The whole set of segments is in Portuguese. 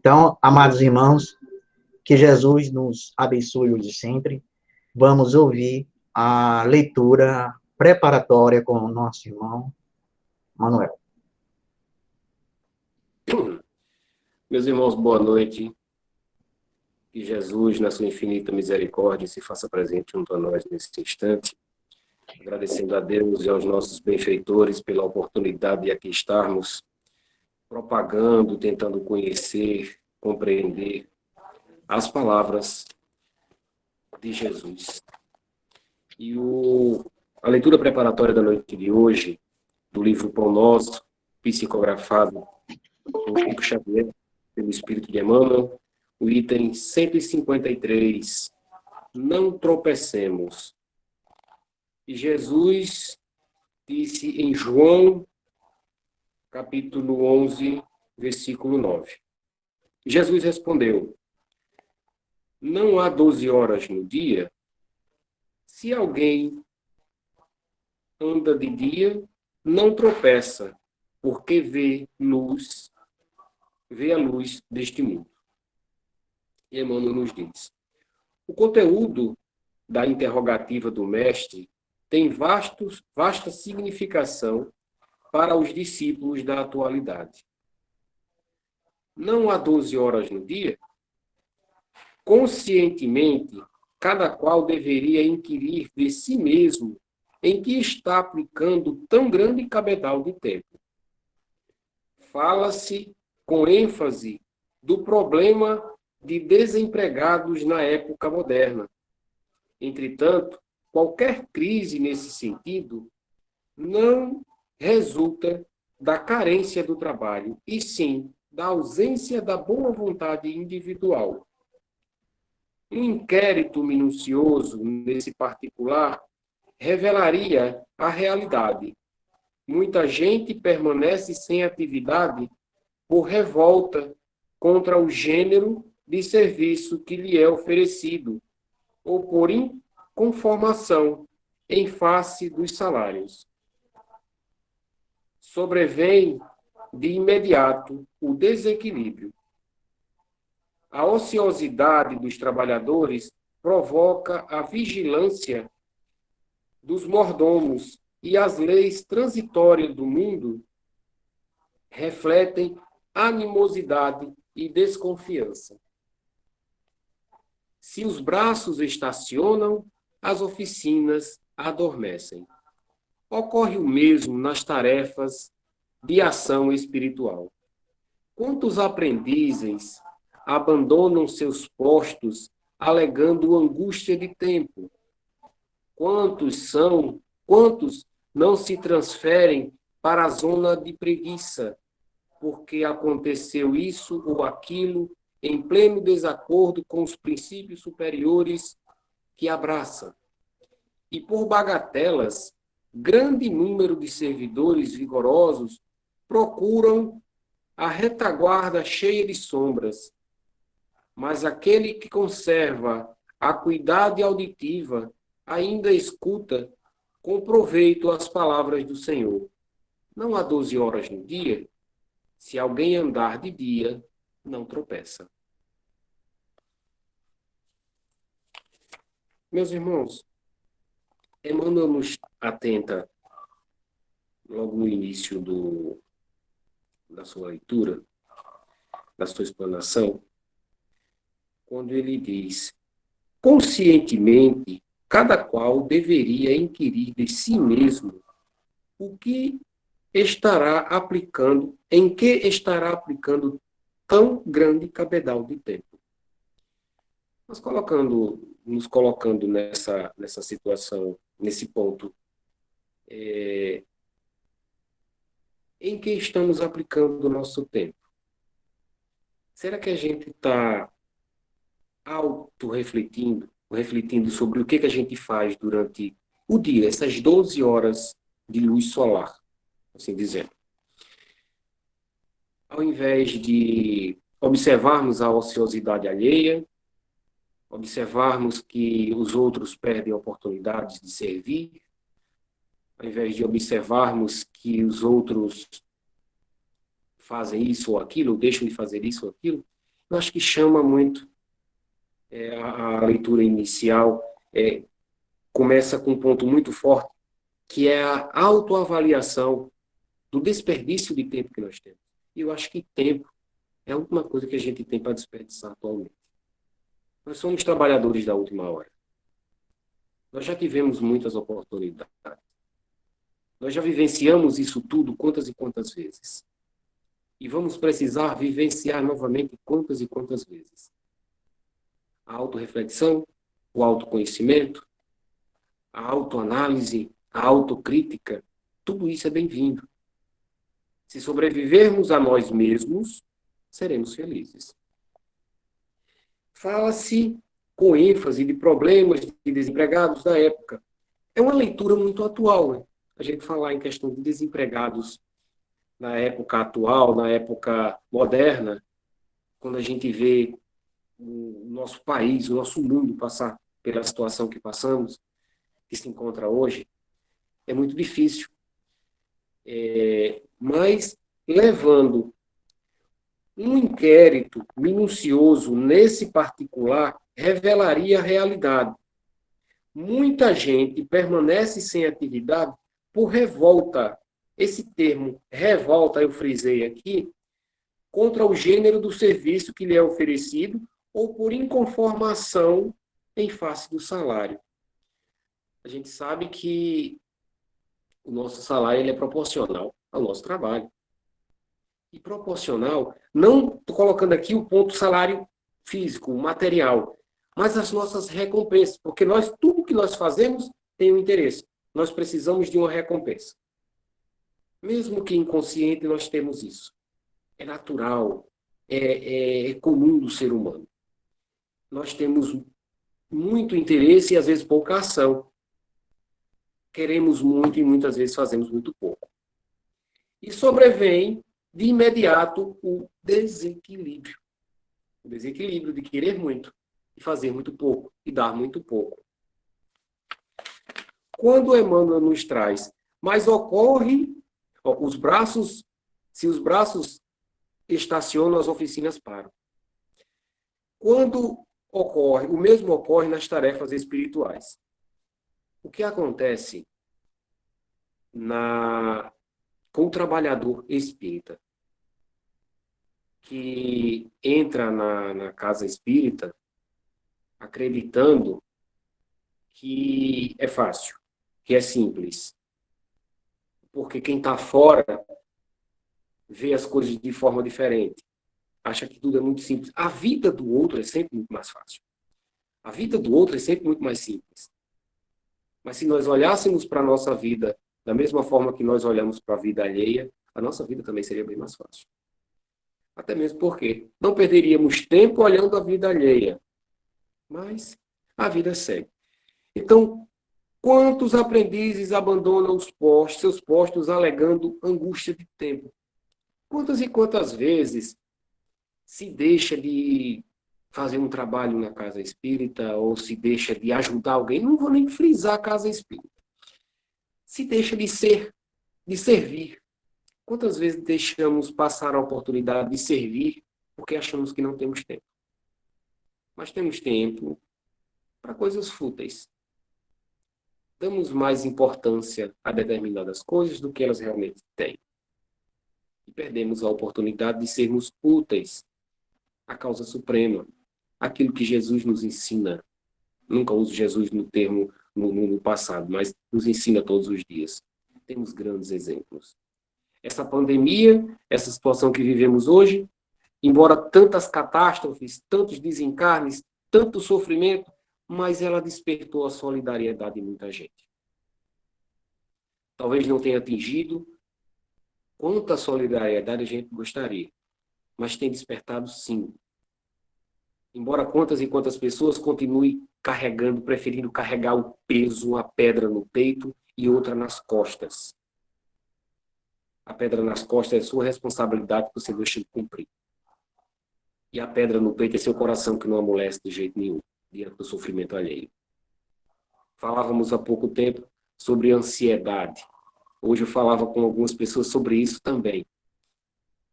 Então, amados irmãos, que Jesus nos abençoe hoje e sempre. Vamos ouvir a leitura preparatória com o nosso irmão Manuel. Meus irmãos, boa noite. Que Jesus, na sua infinita misericórdia, se faça presente junto a nós nesse instante. Agradecendo a Deus e aos nossos benfeitores pela oportunidade de aqui estarmos propagando, tentando conhecer, compreender as palavras de Jesus. E a leitura preparatória da noite de hoje, do livro Pão Nosso, psicografado por Chico Xavier, pelo Espírito de Emmanuel, o item 153, não tropecemos. E Jesus disse em João, capítulo 11, versículo 9. Jesus respondeu: não há 12 horas no dia? Se alguém anda de dia, não tropeça, porque vê a luz deste mundo. E Emmanuel nos diz: o conteúdo da interrogativa do mestre tem vasta significação para os discípulos da atualidade. Não há 12 horas no dia? Conscientemente, cada qual deveria inquirir de si mesmo em que está aplicando tão grande cabedal de tempo. Fala-se com ênfase do problema de desempregados na época moderna. Entretanto, qualquer crise nesse sentido não resulta da carência do trabalho, e sim da ausência da boa vontade individual. Um inquérito minucioso nesse particular revelaria a realidade. Muita gente permanece sem atividade por revolta contra o gênero de serviço que lhe é oferecido, ou por inconformação em face dos salários. Sobrevém de imediato o desequilíbrio. A ociosidade dos trabalhadores provoca a vigilância dos mordomos, e as leis transitórias do mundo refletem animosidade e desconfiança. Se os braços estacionam, as oficinas adormecem. Ocorre o mesmo nas tarefas de ação espiritual. Quantos aprendizes abandonam seus postos alegando angústia de tempo? Quantos não se transferem para a zona de preguiça, porque aconteceu isso ou aquilo em pleno desacordo com os princípios superiores que abraça? E por bagatelas, grande número de servidores vigorosos procuram a retaguarda cheia de sombras, mas aquele que conserva a acuidade auditiva ainda escuta com proveito as palavras do Senhor. Não há 12 horas no dia? Se alguém andar de dia, não tropeça. Meus irmãos, Emmanuel nos atenta, logo no início da sua leitura, da sua explanação, quando ele diz: conscientemente, cada qual deveria inquirir de si mesmo o que estará aplicando, em que estará aplicando tão grande cabedal de tempo. Nos colocando nessa situação, nesse ponto, em que estamos aplicando o nosso tempo? Será que a gente está refletindo sobre o que a gente faz durante o dia, essas 12 horas de luz solar, assim dizendo? Ao invés de observarmos a ociosidade alheia, observarmos que os outros perdem oportunidades de servir, ao invés de observarmos que os outros fazem isso ou aquilo, ou deixam de fazer isso ou aquilo, eu acho que chama muito a leitura inicial, começa com um ponto muito forte, que é a autoavaliação do desperdício de tempo que nós temos. E eu acho que tempo é a última coisa que a gente tem para desperdiçar atualmente. Nós somos trabalhadores da última hora. Nós já tivemos muitas oportunidades. Nós já vivenciamos isso tudo quantas e quantas vezes. E vamos precisar vivenciar novamente quantas e quantas vezes. A autorreflexão, o autoconhecimento, a autoanálise, a autocrítica, tudo isso é bem-vindo. Se sobrevivermos a nós mesmos, seremos felizes. Fala-se com ênfase de problemas de desempregados da época. É uma leitura muito atual, né? A gente falar em questão de desempregados na época atual, na época moderna, quando a gente vê o nosso país, o nosso mundo passar pela situação que passamos, que se encontra hoje, é muito difícil. Mas, levando um inquérito minucioso nesse particular, revelaria a realidade. Muita gente permanece sem atividade por revolta. Esse termo, revolta, eu frisei aqui, contra o gênero do serviço que lhe é oferecido ou por inconformação em face do salário. A gente sabe que o nosso salário ele é proporcional ao nosso trabalho. E proporcional, não estou colocando aqui o ponto salário físico, material, mas as nossas recompensas, porque tudo que nós fazemos tem um interesse. Nós precisamos de uma recompensa. Mesmo que inconsciente, nós temos isso. É natural, é comum do ser humano. Nós temos muito interesse e, às vezes, pouca ação. Queremos muito e, muitas vezes, fazemos muito pouco. E sobrevém, de imediato, o desequilíbrio. O desequilíbrio de querer muito e fazer muito pouco e dar muito pouco. Quando Emmanuel nos traz, mas ocorre, se os braços estacionam, as oficinas param. Quando ocorre, o mesmo ocorre nas tarefas espirituais. O que acontece com o trabalhador espírita que entra na casa espírita acreditando que é fácil, que é simples. Porque quem está fora vê as coisas de forma diferente. Acha que tudo é muito simples. A vida do outro é sempre muito mais fácil. A vida do outro é sempre muito mais simples. Mas se nós olhássemos para a nossa vida da mesma forma que nós olhamos para a vida alheia, a nossa vida também seria bem mais fácil. Até mesmo porque não perderíamos tempo olhando a vida alheia. Mas a vida segue. Então, quantos aprendizes abandonam seus postos alegando angústia de tempo? Quantas e quantas vezes se deixa de fazer um trabalho na casa espírita ou se deixa de ajudar alguém? Não vou nem frisar a casa espírita. Se deixa de servir. Quantas vezes deixamos passar a oportunidade de servir porque achamos que não temos tempo? Mas temos tempo para coisas fúteis. Damos mais importância a determinadas coisas do que elas realmente têm. E perdemos a oportunidade de sermos úteis à causa suprema, aquilo que Jesus nos ensina. Nunca uso Jesus no termo no passado, mas nos ensina todos os dias. Temos grandes exemplos. Essa pandemia, essa situação que vivemos hoje, embora tantas catástrofes, tantos desencarnes, tanto sofrimento, mas ela despertou a solidariedade de muita gente. Talvez não tenha atingido quanta solidariedade a gente gostaria, mas tem despertado sim. Embora quantas e quantas pessoas continuem carregando, preferindo carregar o peso, uma pedra no peito e outra nas costas. A pedra nas costas é sua responsabilidade que você deixa de cumprir. E a pedra no peito é seu coração que não amolece de jeito nenhum, diante do sofrimento alheio. Falávamos há pouco tempo sobre ansiedade. Hoje eu falava com algumas pessoas sobre isso também.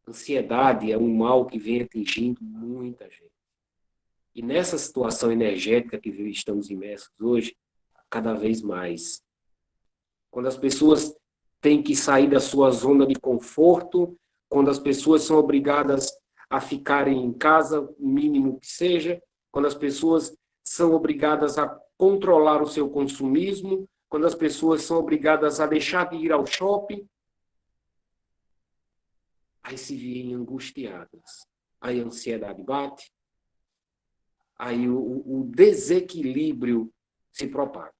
Ansiedade é um mal que vem atingindo muita gente. E nessa situação energética que estamos imersos hoje, cada vez mais. Quando as pessoas têm que sair da sua zona de conforto, quando as pessoas são obrigadas a ficarem em casa, o mínimo que seja, quando as pessoas são obrigadas a controlar o seu consumismo, quando as pessoas são obrigadas a deixar de ir ao shopping, aí se veem angustiadas. Aí a ansiedade bate, aí o desequilíbrio se propaga.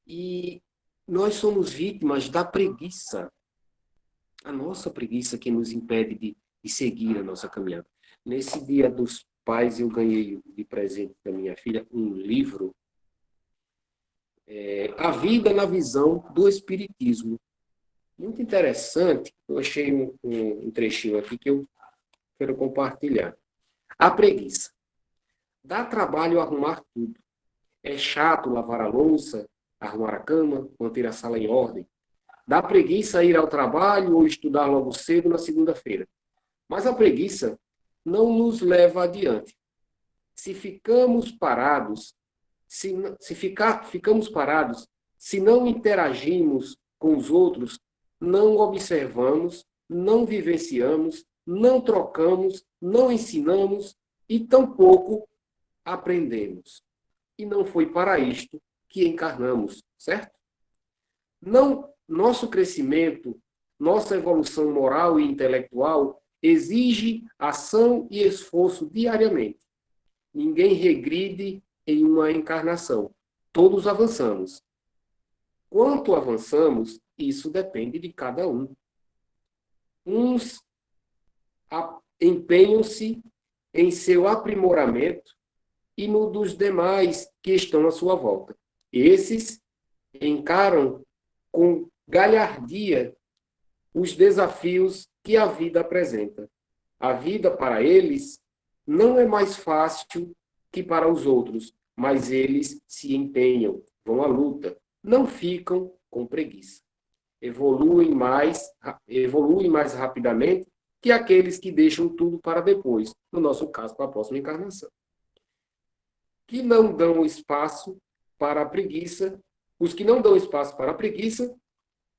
E nós somos vítimas da preguiça. A nossa preguiça que nos impede de seguir a nossa caminhada. Nesse Dia dos Pais, eu ganhei de presente da minha filha um livro, A Vida na Visão do Espiritismo. Muito interessante. Eu achei um trechinho aqui que eu quero compartilhar. A preguiça. Dá trabalho arrumar tudo. É chato lavar a louça, arrumar a cama, manter a sala em ordem. Dá preguiça ir ao trabalho ou estudar logo cedo na segunda-feira. Mas a preguiça não nos leva adiante. Se ficamos parados, ficamos parados, se não interagimos com os outros, não observamos, não vivenciamos, não trocamos, não ensinamos e tampouco aprendemos. E não foi para isto que encarnamos, certo? Não, nosso crescimento, nossa evolução moral e intelectual exige ação e esforço diariamente. Ninguém regride em uma encarnação. Todos avançamos. Quanto avançamos, isso depende de cada um. Uns empenham-se em seu aprimoramento e no dos demais que estão à sua volta. Esses encaram com galhardia os desafios que a vida apresenta. A vida para eles não é mais fácil que para os outros, mas eles se empenham, vão à luta, não ficam com preguiça. Evoluem mais rapidamente que aqueles que deixam tudo para depois, no nosso caso, para a próxima encarnação. Que não dão espaço para a preguiça, os que não dão espaço para a preguiça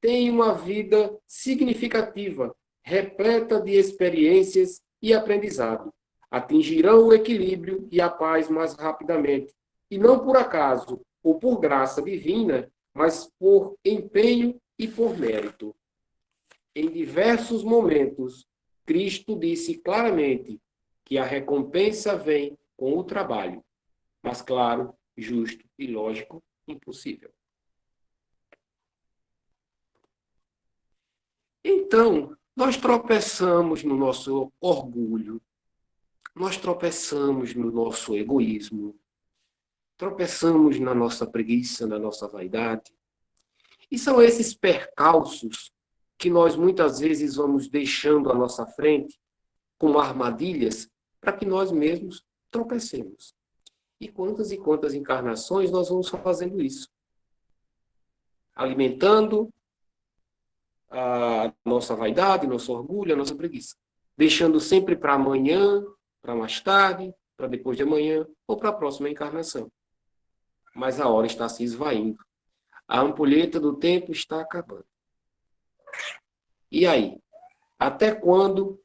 têm uma vida significativa, repleta de experiências e aprendizado. Atingirão o equilíbrio e a paz mais rapidamente. E não por acaso ou por graça divina, mas por empenho e por mérito. Em diversos momentos, Cristo disse claramente que a recompensa vem com o trabalho. Mas, claro, justo e lógico, impossível. Então, nós tropeçamos no nosso orgulho, nós tropeçamos no nosso egoísmo, tropeçamos na nossa preguiça, na nossa vaidade. E são esses percalços que nós muitas vezes vamos deixando à nossa frente como armadilhas para que nós mesmos tropecemos. E quantas encarnações nós vamos fazendo isso? Alimentando a nossa vaidade, nosso orgulho, a nossa preguiça. Deixando sempre para amanhã, para mais tarde, para depois de amanhã ou para a próxima encarnação. Mas a hora está se esvaindo. A ampulheta do tempo está acabando. E aí? Até quando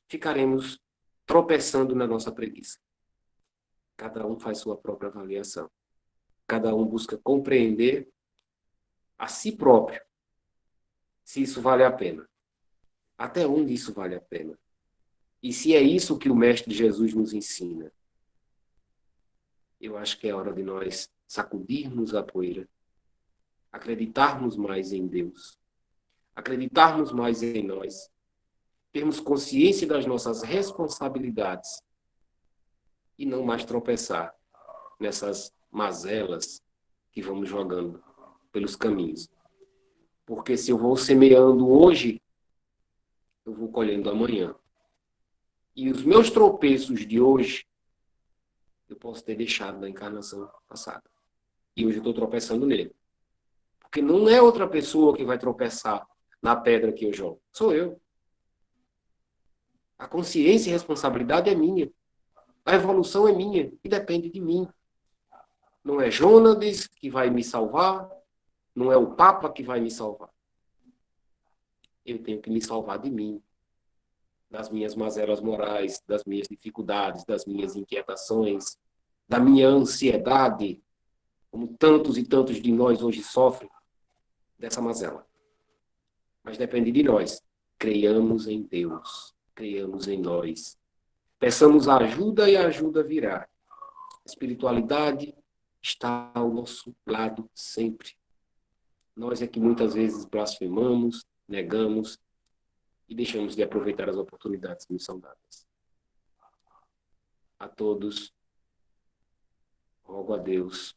ficaremos tropeçando na nossa preguiça? Cada um faz sua própria avaliação. Cada um busca compreender a si próprio se isso vale a pena. Até onde isso vale a pena? E se é isso que o Mestre Jesus nos ensina? Eu acho que é hora de nós sacudirmos a poeira, acreditarmos mais em Deus, acreditarmos mais em nós, termos consciência das nossas responsabilidades e não mais tropeçar nessas mazelas que vamos jogando pelos caminhos. Porque se eu vou semeando hoje, eu vou colhendo amanhã. E os meus tropeços de hoje, eu posso ter deixado na encarnação passada. E hoje eu estou tropeçando nele. Porque não é outra pessoa que vai tropeçar na pedra que eu jogo? Sou eu. A consciência e responsabilidade é minha. A evolução é minha e depende de mim. Não é Jonas que vai me salvar, não é o Papa que vai me salvar. Eu tenho que me salvar de mim, das minhas mazelas morais, das minhas dificuldades, das minhas inquietações, da minha ansiedade, como tantos e tantos de nós hoje sofrem dessa mazela. Mas depende de nós. Creiamos em Deus, creiamos em nós. Peçamos ajuda e a ajuda virá. A espiritualidade está ao nosso lado sempre. Nós é que muitas vezes blasfemamos, negamos e deixamos de aproveitar as oportunidades que nos são dadas. A todos, rogo a Deus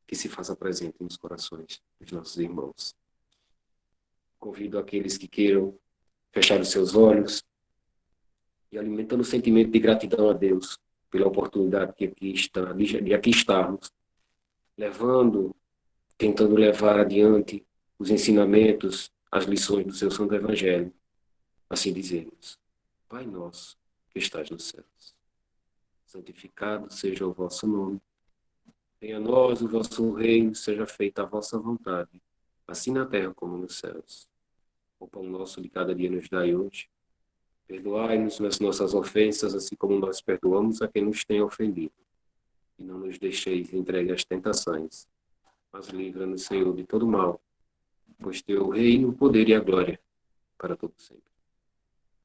que se faça presente nos corações dos nossos irmãos. Convido aqueles que queiram fechar os seus olhos e alimentando o sentimento de gratidão a Deus pela oportunidade de aqui estarmos, tentando levar adiante os ensinamentos, as lições do seu Santo Evangelho. Assim dizemos: Pai nosso, que estás nos céus, santificado seja o vosso nome. Venha a nós o vosso reino, seja feita a vossa vontade, assim na terra como nos céus. O pão nosso de cada dia nos dai hoje. Perdoai-nos nas nossas ofensas, assim como nós perdoamos a quem nos tem ofendido. E não nos deixeis entregue às tentações, mas livra-nos, Senhor, de todo mal, pois teu o reino, o poder e a glória, para todo sempre.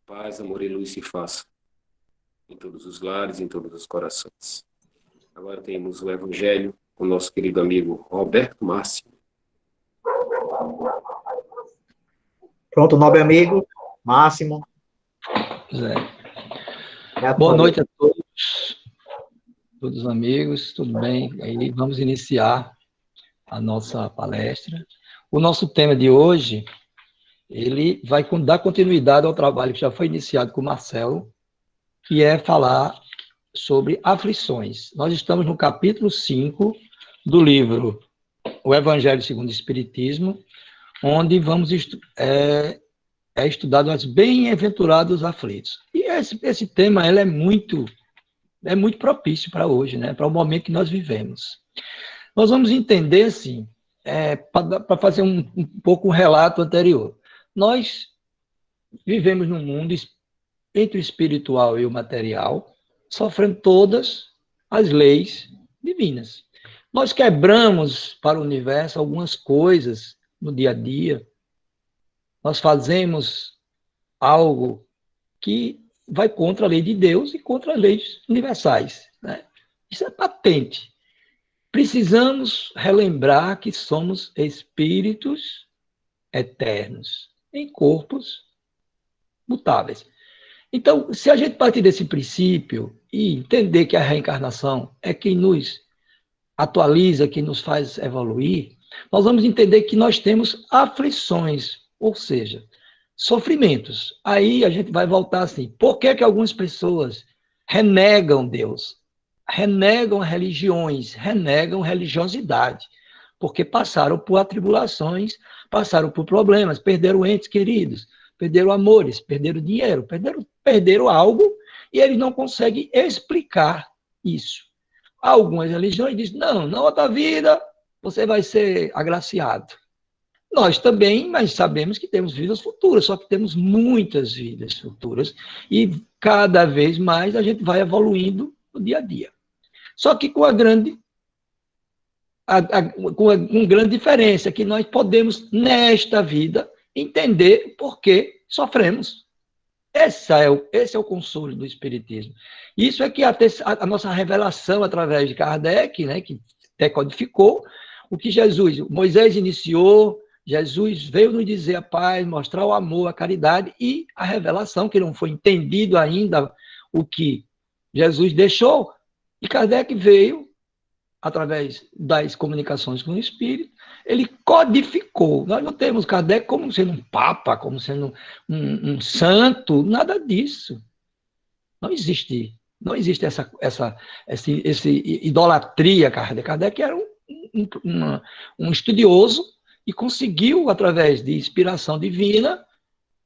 Paz, amor e luz se faça em todos os lares, em todos os corações. Agora temos o Evangelho com o nosso querido amigo Roberto Máximo. Pronto, nobre amigo, Máximo. Boa noite a todos os amigos, tudo bem? Aí vamos iniciar a nossa palestra. O nosso tema de hoje, ele vai dar continuidade ao trabalho que já foi iniciado com o Marcelo, que é falar sobre aflições. Nós estamos no capítulo 5 do livro O Evangelho segundo o Espiritismo, onde vamos estudado os bem-aventurados aflitos. E esse tema ele é muito propício para hoje, né? Para o momento que nós vivemos. Nós vamos entender, assim, para fazer um pouco um relato anterior. Nós vivemos num mundo entre o espiritual e o material, sofrendo todas as leis divinas. Nós quebramos para o universo algumas coisas no dia a dia. Nós fazemos algo que vai contra a lei de Deus e contra as leis universais, né? Isso é patente. Precisamos relembrar que somos espíritos eternos, em corpos mutáveis. Então, se a gente partir desse princípio e entender que a reencarnação é quem nos atualiza, quem nos faz evoluir, nós vamos entender que nós temos aflições, ou seja, sofrimentos. Aí a gente vai voltar assim, por que algumas pessoas renegam Deus, renegam religiões, renegam religiosidade? Porque passaram por atribulações, passaram por problemas, perderam entes queridos, perderam amores, perderam dinheiro, perderam algo, e eles não conseguem explicar isso. Algumas religiões dizem, não, na outra vida você vai ser agraciado. Nós também, mas sabemos que temos vidas futuras, só que temos muitas vidas futuras, e cada vez mais a gente vai evoluindo no dia a dia. Só que com uma grande diferença, que nós podemos, nesta vida, entender por que sofremos. Esse é o consolo do Espiritismo. Isso é que a nossa revelação através de Kardec, né, que decodificou o que Moisés iniciou, Jesus veio nos dizer a paz, mostrar o amor, a caridade e a revelação, que não foi entendido ainda o que Jesus deixou, e Kardec veio, através das comunicações com o Espírito, ele codificou. Nós não temos Kardec como sendo um papa, como sendo um santo, nada disso. Não existe essa idolatria a Kardec. Kardec era um estudioso e conseguiu, através de inspiração divina,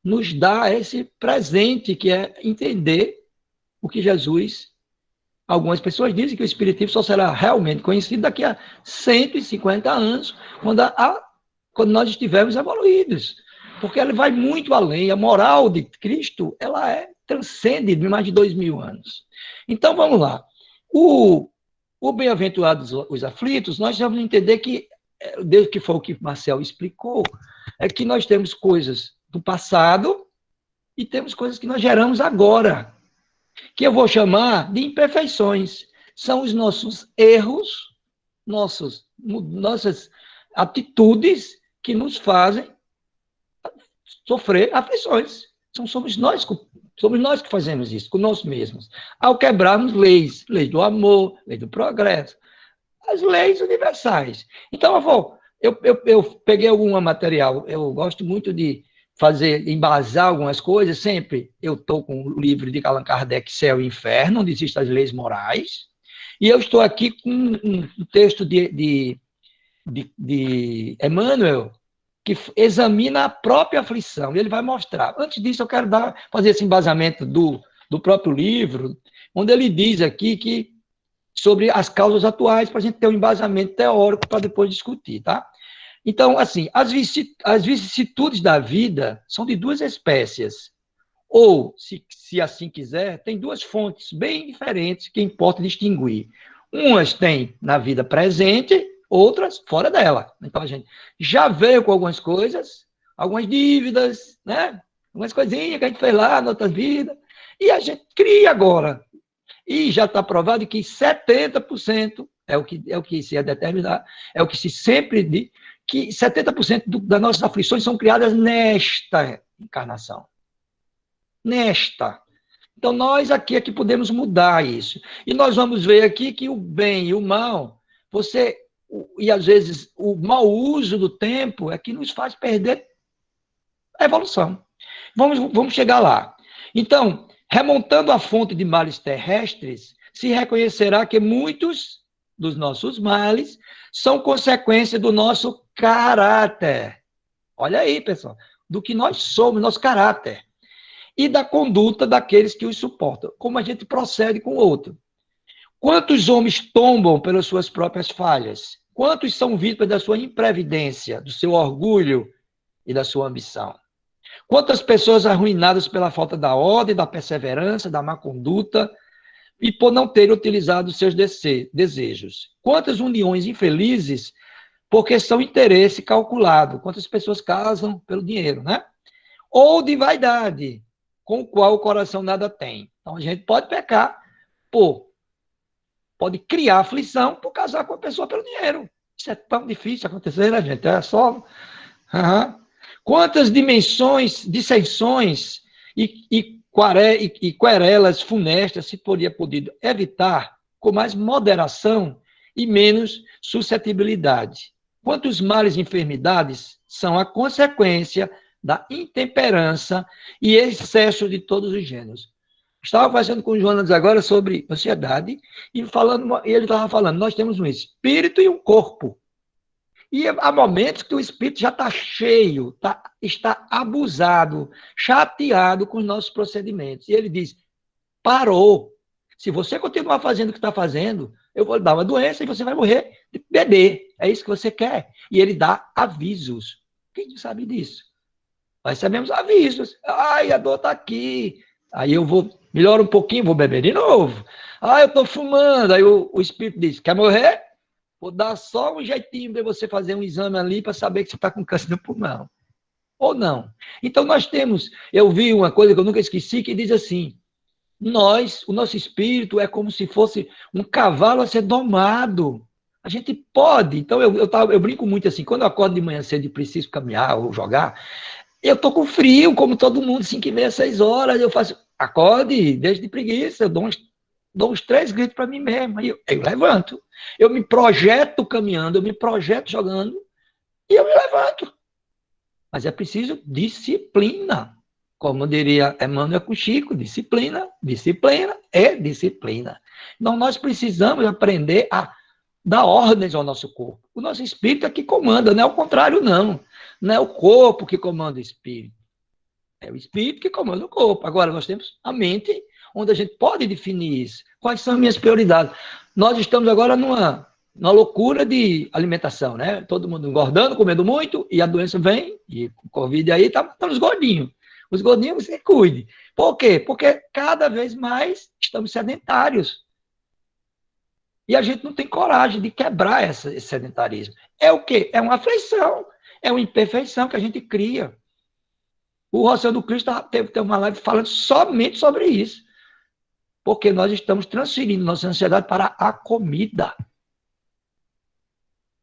nos dar esse presente, que é entender o que Jesus... Algumas pessoas dizem que o Espiritismo só será realmente conhecido daqui a 150 anos, quando nós estivermos evoluídos. Porque ele vai muito além. A moral de Cristo, ela transcende de mais de 2000 anos. Então, vamos lá. O Bem-aventurados os aflitos, nós vamos entender que, desde que foi o que Marcel explicou, é que nós temos coisas do passado e temos coisas que nós geramos agora, que eu vou chamar de imperfeições. São os nossos erros, nossas atitudes que nos fazem sofrer aflições. Somos nós que fazemos isso, com nós mesmos. Ao quebrarmos leis, lei do amor, lei do progresso, as leis universais. Então, eu peguei algum material, eu gosto muito de embasar algumas coisas, sempre eu estou com o livro de Allan Kardec, Céu e Inferno, onde existem as leis morais, e eu estou aqui com um texto de Emmanuel, que examina a própria aflição, e ele vai mostrar. Antes disso, eu quero fazer esse embasamento do próprio livro, onde ele diz aqui sobre as causas atuais, para a gente ter um embasamento teórico para depois discutir, tá? Então, assim, as vicissitudes da vida são de duas espécies. Ou, se assim quiser, tem duas fontes bem diferentes que importa distinguir. Umas tem na vida presente, outras fora dela. Então, a gente já veio com algumas coisas, algumas dívidas, né? Algumas coisinhas que a gente fez lá na outra vida, e a gente cria agora. E já está provado que 70% é o que se é determinar, é o que se sempre diz, que 70% das nossas aflições são criadas nesta encarnação. Nesta. Então, nós aqui é que podemos mudar isso. E nós vamos ver aqui que o bem e o mal, e às vezes o mau uso do tempo é que nos faz perder a evolução. Vamos chegar lá. Então, remontando a fonte de males terrestres, se reconhecerá que muitos dos nossos males são consequência do nosso caráter. Olha aí, pessoal, do que nós somos, nosso caráter. E da conduta daqueles que os suportam, como a gente procede com o outro. Quantos homens tombam pelas suas próprias falhas? Quantos são vítimas da sua imprevidência, do seu orgulho e da sua ambição? Quantas pessoas arruinadas pela falta da ordem, da perseverança, da má conduta e por não terem utilizado seus desejos? Quantas uniões infelizes porque são interesse calculado? Quantas pessoas casam pelo dinheiro, né? Ou de vaidade, com o qual o coração nada tem. Então, a gente pode pecar, pode criar aflição por casar com a pessoa pelo dinheiro. Isso é tão difícil acontecer, né, gente? É só... Quantas dissensões e querelas funestas se teria podido evitar com mais moderação e menos suscetibilidade? Quantos males e enfermidades são a consequência da intemperança e excesso de todos os gêneros? Estava conversando com o Jonas agora sobre ansiedade e ele estava falando, nós temos um espírito e um corpo. E há momentos que o espírito já está cheio, está abusado, chateado com os nossos procedimentos. E ele diz, parou. Se você continuar fazendo o que está fazendo, eu vou dar uma doença e você vai morrer de bebê. É isso que você quer. E ele dá avisos. Quem sabe disso? Nós recebemos avisos. Ai, a dor está aqui. Aí eu melhoro um pouquinho, vou beber de novo. Ah, eu estou fumando. Aí o espírito diz, quer morrer? Vou dar só um jeitinho para você fazer um exame ali para saber que você está com câncer no pulmão. Ou não. Então eu vi uma coisa que eu nunca esqueci, que diz assim, o nosso espírito é como se fosse um cavalo a ser domado. A gente pode. Então eu brinco muito assim, quando eu acordo de manhã cedo e preciso caminhar ou jogar, eu estou com frio, como todo mundo, 5h30, 6 horas, eu faço, acorde, deixa de preguiça, eu dou uns 3 gritos para mim mesmo, aí eu levanto. Eu me projeto caminhando, eu me projeto jogando, e eu me levanto. Mas é preciso disciplina. Como diria Emmanuel com Chico, disciplina é disciplina. Então, nós precisamos aprender a dá ordens ao nosso corpo. O nosso espírito é que comanda, não é o contrário, não. Não é o corpo que comanda o espírito. É o espírito que comanda o corpo. Agora, nós temos a mente, onde a gente pode definir isso. Quais são as minhas prioridades? Nós estamos agora numa loucura de alimentação, né? Todo mundo engordando, comendo muito, e a doença vem, e o Covid aí está matando os gordinhos. Os gordinhos, você cuide. Por quê? Porque cada vez mais estamos sedentários. E a gente não tem coragem de quebrar esse sedentarismo. É o quê? É uma aflição, é uma imperfeição que a gente cria. O Rossel do Cristo teve uma live falando somente sobre isso. Porque nós estamos transferindo nossa ansiedade para a comida.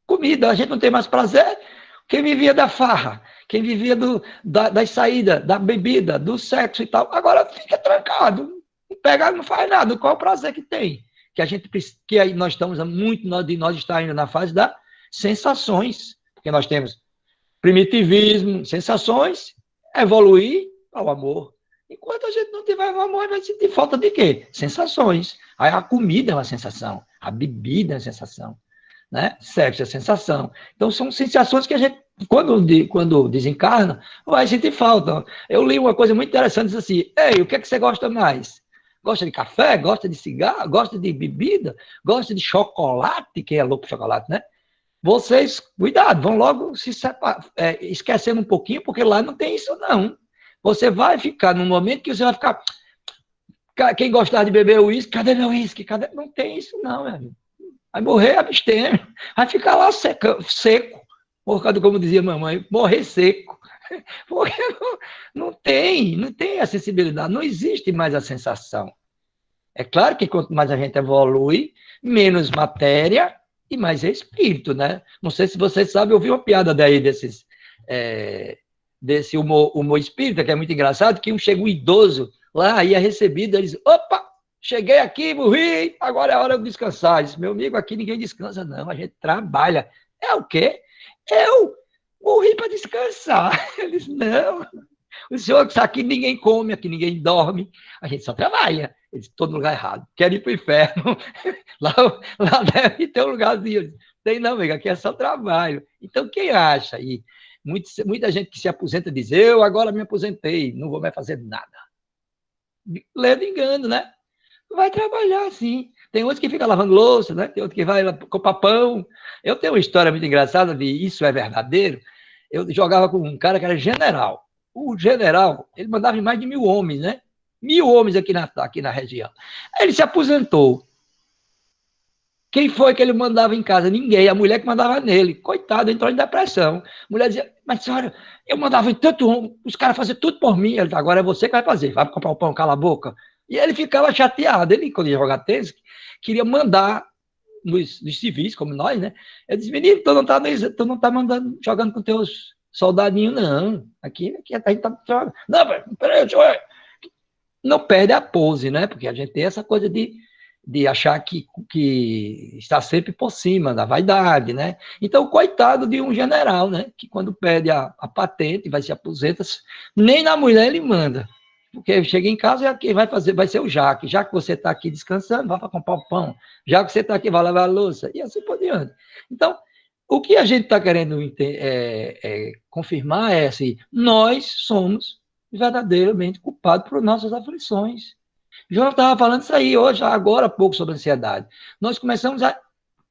Comida, a gente não tem mais prazer. Quem vivia da farra, quem vivia das saídas, da bebida, do sexo e tal, agora fica trancado. Não pega, não faz nada. Qual é o prazer que tem? Que aí nós estamos muito, nós está ainda na fase das sensações. Porque nós temos primitivismo, sensações, evoluir ao amor. Enquanto a gente não tiver amor, vai sentir falta de quê? Sensações. Aí a comida é uma sensação, a bebida é uma sensação, né? Sexo é sensação. Então são sensações que a gente, quando desencarna, vai sentir falta. Eu li uma coisa muito interessante, diz assim, ei, o que é que você gosta mais? Gosta de café? Gosta de cigarro? Gosta de bebida? Gosta de chocolate? Quem é louco por chocolate, né? Vocês, cuidado, vão logo se esquecendo um pouquinho, porque lá não tem isso, não. Você vai ficar num momento que você vai ficar... Quem gostar de beber uísque, cadê meu uísque? Cadê? Não tem isso, não, meu amigo. Vai morrer abstêmio. Vai ficar lá seco. Por causa, como dizia a mamãe, morrer seco. Porque não tem a sensibilidade, não existe mais a sensação. É claro que quanto mais a gente evolui, menos matéria e mais espírito, né? Não sei se vocês sabem, eu vi uma piada daí desse humor espírita, que é muito engraçado, que chega um idoso lá, aí é recebido, ele diz, opa, cheguei aqui, morri, agora é hora de descansar. Ele diz, meu amigo, aqui ninguém descansa, não, a gente trabalha. É o quê? Eu morri para descansar. Ele disse, não, o senhor que aqui ninguém come, aqui ninguém dorme, a gente só trabalha. Ele disse, todo lugar errado, quero ir para o inferno. lá deve ter um lugarzinho. Tem não, amigo, aqui é só trabalho. Então, quem acha aí? Muita gente que se aposenta diz, eu agora me aposentei, não vou mais fazer nada. Lendo engano, né? Vai trabalhar, sim. Tem outros que ficam lavando louça, né? Tem outro que vai comprar pão. Eu tenho uma história muito engraçada de isso é verdadeiro. Eu jogava com um cara que era general. O general, ele mandava em mais de 1.000 homens, né? 1.000 homens aqui na região. Aí ele se aposentou. Quem foi que ele mandava em casa? Ninguém. A mulher que mandava nele. Coitado, entrou em depressão. A mulher dizia, mas senhora, eu mandava em tanto homem, os caras faziam tudo por mim. Ele disse, agora é você que vai fazer. Vai comprar o pão, cala a boca. E ele ficava chateado. Ele, quando ia jogar tênis, queria mandar nos civis, como nós, né? Eu disse, menino, tu não tá mandando, jogando com teus soldadinhos, não. Aqui a gente tá jogando. Não, peraí, deixa eu ver. Não perde a pose, né? Porque a gente tem essa coisa de achar que está sempre por cima da vaidade, né? Então, coitado de um general, né? Que quando perde a patente, vai se aposenta, nem na mulher ele manda. Porque chega em casa, quem vai fazer vai ser o Jaque. Já que você está aqui descansando, vai para comprar o pão. Já que você está aqui, vai lavar a louça. E assim por diante. Então, o que a gente está querendo confirmar é assim, nós somos verdadeiramente culpados por nossas aflições. João estava falando isso aí hoje, agora há pouco, sobre ansiedade. Nós começamos a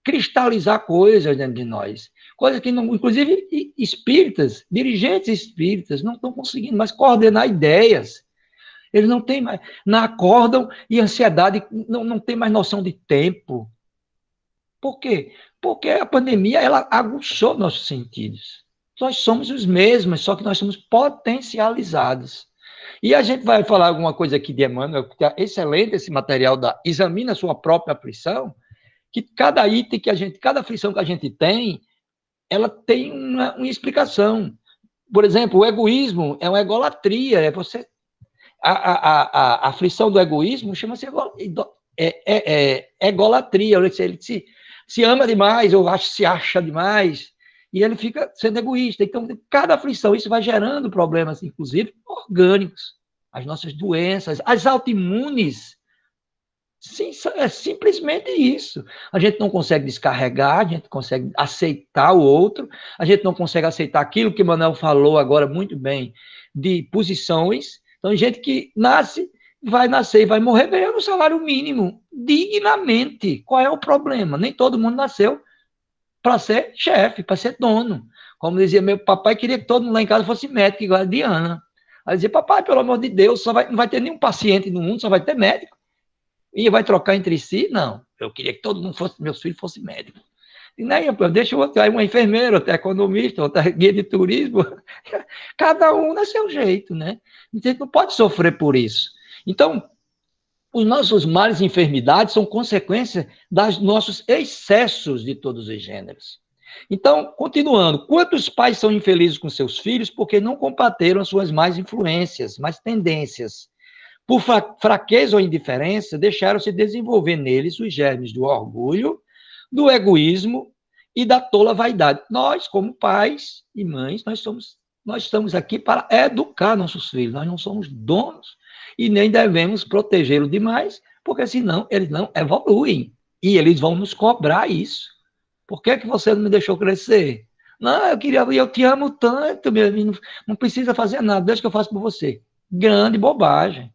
cristalizar coisas dentro de nós. Coisas que, não, inclusive, espíritas, dirigentes espíritas, não estão conseguindo mais coordenar ideias. Eles não têm mais, não acordam e a ansiedade não tem mais noção de tempo. Por quê? Porque a pandemia, ela aguçou nossos sentidos. Nós somos os mesmos, só que nós somos potencializados. E a gente vai falar alguma coisa aqui de Emmanuel, que é excelente esse material da Examina a Sua Própria Aflição, que cada item cada aflição que a gente tem, ela tem uma explicação. Por exemplo, o egoísmo é uma egolatria, é você... A aflição do egoísmo chama-se egolatria, ele se ama demais, ou se acha demais, e ele fica sendo egoísta. Então, cada aflição, isso vai gerando problemas, inclusive, orgânicos. As nossas doenças, as autoimunes, Sim, é simplesmente isso. A gente não consegue descarregar, a gente não consegue aceitar o outro, a gente não consegue aceitar aquilo que o Manuel falou agora muito bem, de posições. Então, gente que nasce, vai nascer e vai morrer ganhando o salário mínimo, dignamente. Qual é o problema? Nem todo mundo nasceu para ser chefe, para ser dono. Como dizia meu papai, queria que todo mundo lá em casa fosse médico, igual a Diana. Aí dizia, papai, pelo amor de Deus, não vai ter nenhum paciente no mundo, só vai ter médico. E vai trocar entre si? Não. Eu queria que todo mundo fosse, meus filhos fossem médicos. E nem, deixa o outro, aí uma enfermeira, outro economista, outro guia de turismo. Cada um dá seu jeito, né? A gente não pode sofrer por isso. Então, os nossos males e enfermidades são consequência dos nossos excessos de todos os gêneros. Então, continuando, quantos pais são infelizes com seus filhos porque não combateram as suas más influências, más tendências? Por fraqueza ou indiferença, deixaram-se desenvolver neles os germes do orgulho, do egoísmo e da tola vaidade. Nós, como pais e mães, nós estamos aqui para educar nossos filhos, nós não somos donos e nem devemos protegê-los demais, porque senão eles não evoluem e eles vão nos cobrar isso. Por que você não me deixou crescer? Não, eu te amo tanto, meu amigo, não precisa fazer nada, deixa que eu faço por você. Grande bobagem.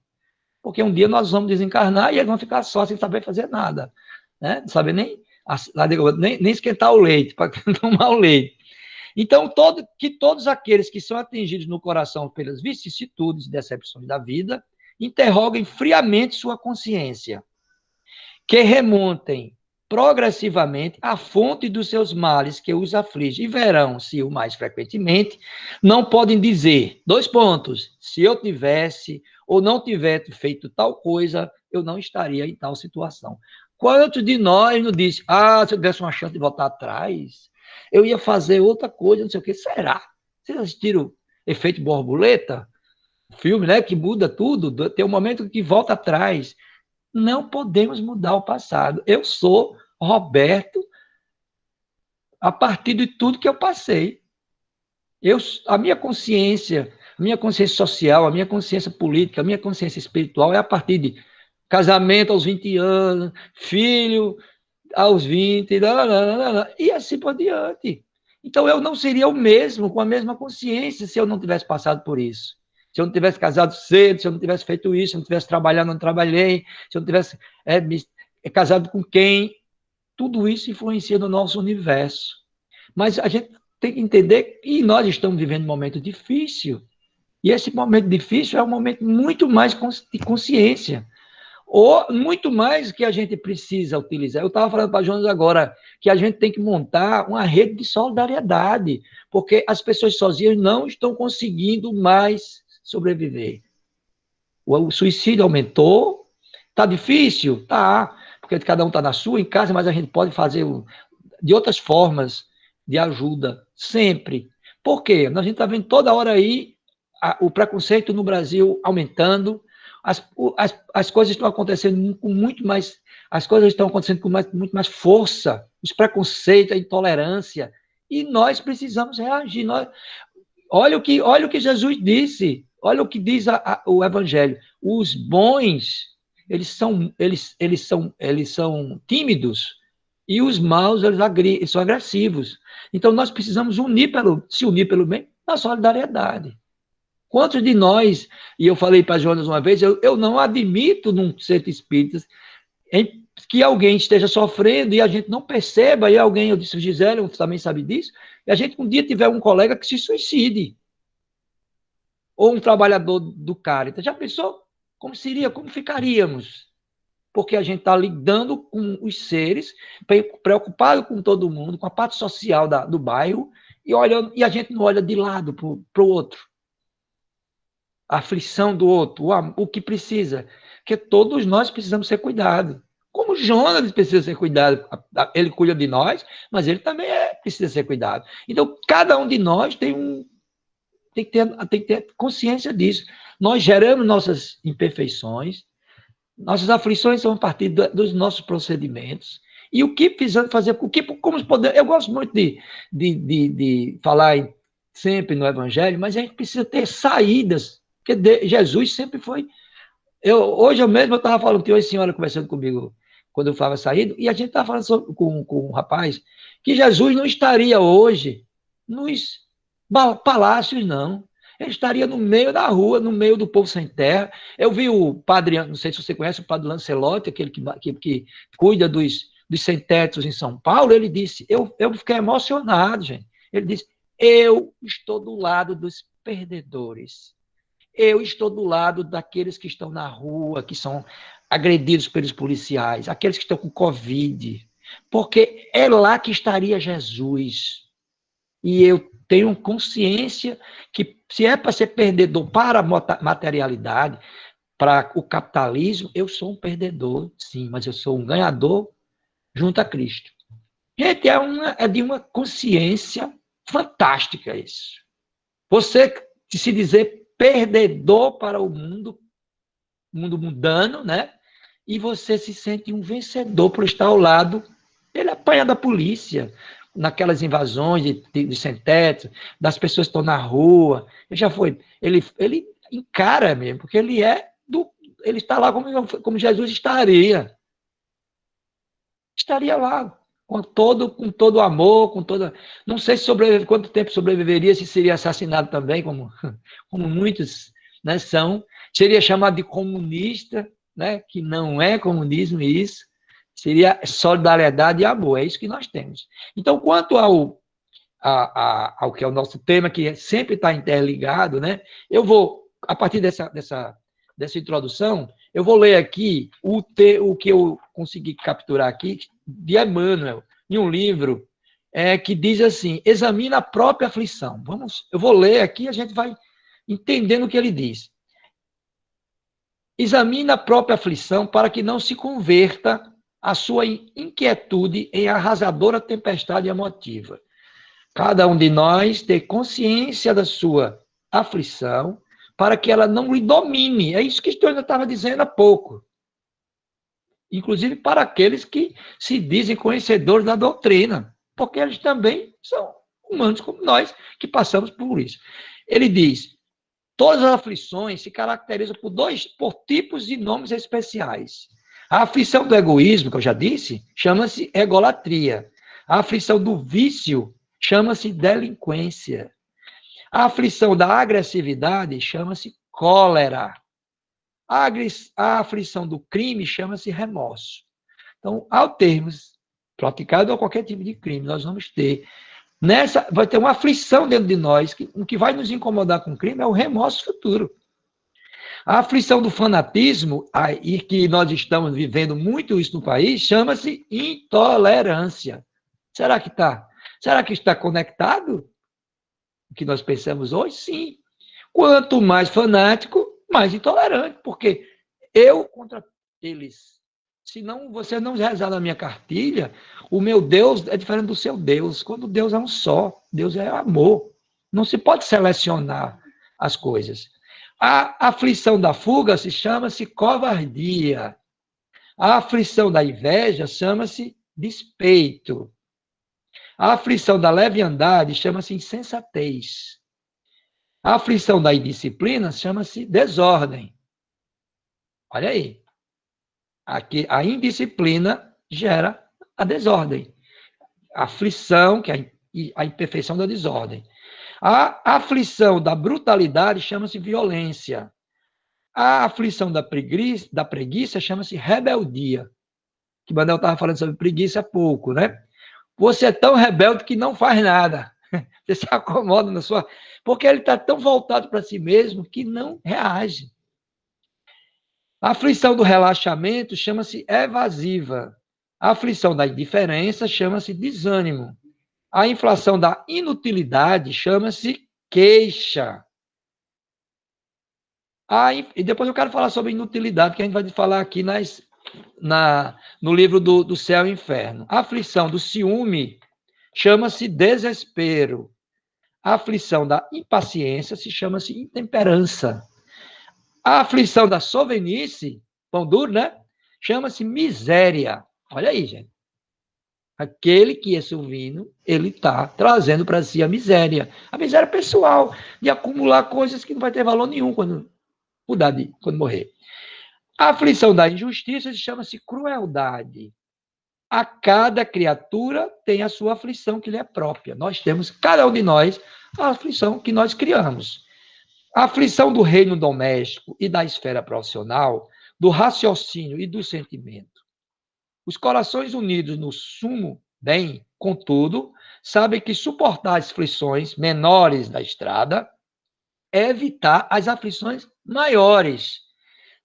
Porque um dia nós vamos desencarnar e eles vão ficar só sem saber fazer nada, né? Não saber nem esquentar o leite, para tomar o leite. Então, que todos aqueles que são atingidos no coração pelas vicissitudes e decepções da vida, interroguem friamente sua consciência, que remontem progressivamente a fonte dos seus males que os aflige, e verão, se o mais frequentemente, não podem dizer, 2 pontos, se eu tivesse ou não tivesse feito tal coisa, eu não estaria em tal situação. Quantos de nós não disse, se eu tivesse uma chance de voltar atrás, eu ia fazer outra coisa, não sei o que, será? Vocês assistiram Efeito Borboleta? Filme, né, que muda tudo, tem um momento que volta atrás. Não podemos mudar o passado. Eu sou Roberto a partir de tudo que eu passei. A minha consciência social, a minha consciência política, a minha consciência espiritual é a partir de casamento aos 20 anos, filho aos 20, e assim por diante. Então, eu não seria o mesmo, com a mesma consciência, se eu não tivesse passado por isso. Se eu não tivesse casado cedo, se eu não tivesse feito isso, se eu não tivesse trabalhado, não trabalhei, se eu não tivesse casado com quem, tudo isso influencia no nosso universo. Mas a gente tem que entender que nós estamos vivendo um momento difícil, e esse momento difícil é um momento muito mais de consciência, ou muito mais que a gente precisa utilizar. Eu estava falando para Jonas agora que a gente tem que montar uma rede de solidariedade, porque as pessoas sozinhas não estão conseguindo mais sobreviver. O suicídio aumentou, está difícil? Tá, porque cada um está na sua, em casa, mas a gente pode fazer de outras formas de ajuda, sempre. Por quê? A gente está vendo toda hora aí o preconceito no Brasil aumentando, as coisas estão acontecendo com muito mais, as coisas estão acontecendo com muito mais força, os preconceitos, a intolerância, e nós precisamos reagir. Olha o que Jesus disse, olha o que diz o Evangelho. Os bons, eles são tímidos, e os maus, eles são agressivos. Então, nós precisamos se unir pelo bem, na solidariedade. Quantos de nós, e eu falei para Jonas uma vez, eu não admito num centro espírita que alguém esteja sofrendo e a gente não perceba, e alguém, eu disse, Gisele, você também sabe disso, e a gente um dia tiver um colega que se suicide, ou um trabalhador do Caritas. Já pensou como ficaríamos? Porque a gente está lidando com os seres, preocupado com todo mundo, com a parte social do bairro, e a gente não olha de lado para o outro. A aflição do outro, o que precisa. Porque todos nós precisamos ser cuidados. Como Jonas precisa ser cuidado, ele cuida de nós, mas ele também precisa ser cuidado. Então, cada um de nós tem que ter consciência disso. Nós geramos nossas imperfeições, nossas aflições são a partir dos nossos procedimentos. E o que precisamos fazer, como podemos. Eu gosto muito de falar sempre no Evangelho, mas a gente precisa ter saídas, porque Jesus sempre foi Hoje mesmo eu estava falando, tinha uma senhora conversando comigo quando eu estava saindo, e a gente estava falando com um rapaz que Jesus não estaria hoje nos palácios, não. Ele estaria no meio da rua, no meio do povo sem terra. Eu vi o padre, não sei se você conhece, o padre Lancelotti, aquele que cuida dos sem-tetos em São Paulo. Ele disse, eu fiquei emocionado, gente. Ele disse, eu estou do lado dos perdedores. Eu estou do lado daqueles que estão na rua, que são agredidos pelos policiais, aqueles que estão com Covid, porque é lá que estaria Jesus. E eu tenho consciência que, se é para ser perdedor para a materialidade, para o capitalismo, eu sou um perdedor, sim, mas eu sou um ganhador junto a Cristo. Gente, é de uma consciência fantástica isso. Você se dizer perdedor para o mundo mundano, né? E você se sente um vencedor por estar ao lado. Ele apanha da polícia, naquelas invasões de sem-teto, das pessoas que estão na rua. Ele encara mesmo, porque ele está lá como Jesus estaria. Estaria lá, com todo amor, com toda. Não sei quanto tempo sobreviveria, se seria assassinado também, como muitos, né, são. Seria chamado de comunista, né, que não é comunismo isso. Seria solidariedade e amor, é isso que nós temos. Então, quanto ao que é o nosso tema, que sempre está interligado, né, eu vou, a partir dessa introdução, eu vou ler aqui o que eu consegui capturar aqui, de Emmanuel, em um livro que diz assim, examina a própria aflição. Eu vou ler aqui, a gente vai entendendo o que ele diz. Examina a própria aflição para que não se converta a sua inquietude em arrasadora tempestade emotiva. Cada um de nós ter consciência da sua aflição para que ela não lhe domine. É isso que eu ainda estava dizendo há pouco. Inclusive para aqueles que se dizem conhecedores da doutrina, porque eles também são humanos como nós, que passamos por isso. Ele diz, todas as aflições se caracterizam por tipos de nomes especiais. A aflição do egoísmo, que eu já disse, chama-se egolatria. A aflição do vício chama-se delinquência. A aflição da agressividade chama-se cólera. A aflição do crime chama-se remorso. Então, ao termos praticado qualquer tipo de crime, nós vamos ter vai ter uma aflição dentro de nós, que o que vai nos incomodar com o crime é o remorso futuro. A aflição do fanatismo, e que nós estamos vivendo muito isso no país, chama-se intolerância. Será que está? Será que está conectado? O que nós pensamos hoje? Sim. Quanto mais fanático, mais intolerante, porque eu contra eles. Se não, você não rezar na minha cartilha, o meu Deus é diferente do seu Deus. Quando Deus é um só, Deus é amor. Não se pode selecionar as coisas. A aflição da fuga chama-se covardia. A aflição da inveja chama-se despeito. A aflição da leviandade chama-se insensatez. A aflição da indisciplina chama-se desordem. Olha aí. Aqui, a indisciplina gera a desordem. A aflição, que é a imperfeição da desordem. A aflição da brutalidade chama-se violência. A aflição da preguiça chama-se rebeldia. Que o Manuel estava falando sobre preguiça há pouco, né? Você é tão rebelde que não faz nada. Você se acomoda na sua... Porque ele está tão voltado para si mesmo que não reage. A aflição do relaxamento chama-se evasiva. A aflição da indiferença chama-se desânimo. A inflação da inutilidade chama-se queixa. E depois eu quero falar sobre inutilidade, que a gente vai falar aqui no livro do Céu e Inferno. A aflição do ciúme chama-se desespero. A aflição da impaciência chama-se intemperança. A aflição da sovinice, pão duro, né? Chama-se miséria. Olha aí, gente. Aquele que é sovino, ele está trazendo para si a miséria. A miséria pessoal, de acumular coisas que não vai ter valor nenhum quando morrer. A aflição da injustiça chama-se crueldade. A cada criatura tem a sua aflição que lhe é própria. Nós temos, cada um de nós, a aflição que nós criamos. A aflição do reino doméstico e da esfera profissional, do raciocínio e do sentimento. Os corações unidos no sumo bem, contudo, sabem que suportar as aflições menores da estrada é evitar as aflições maiores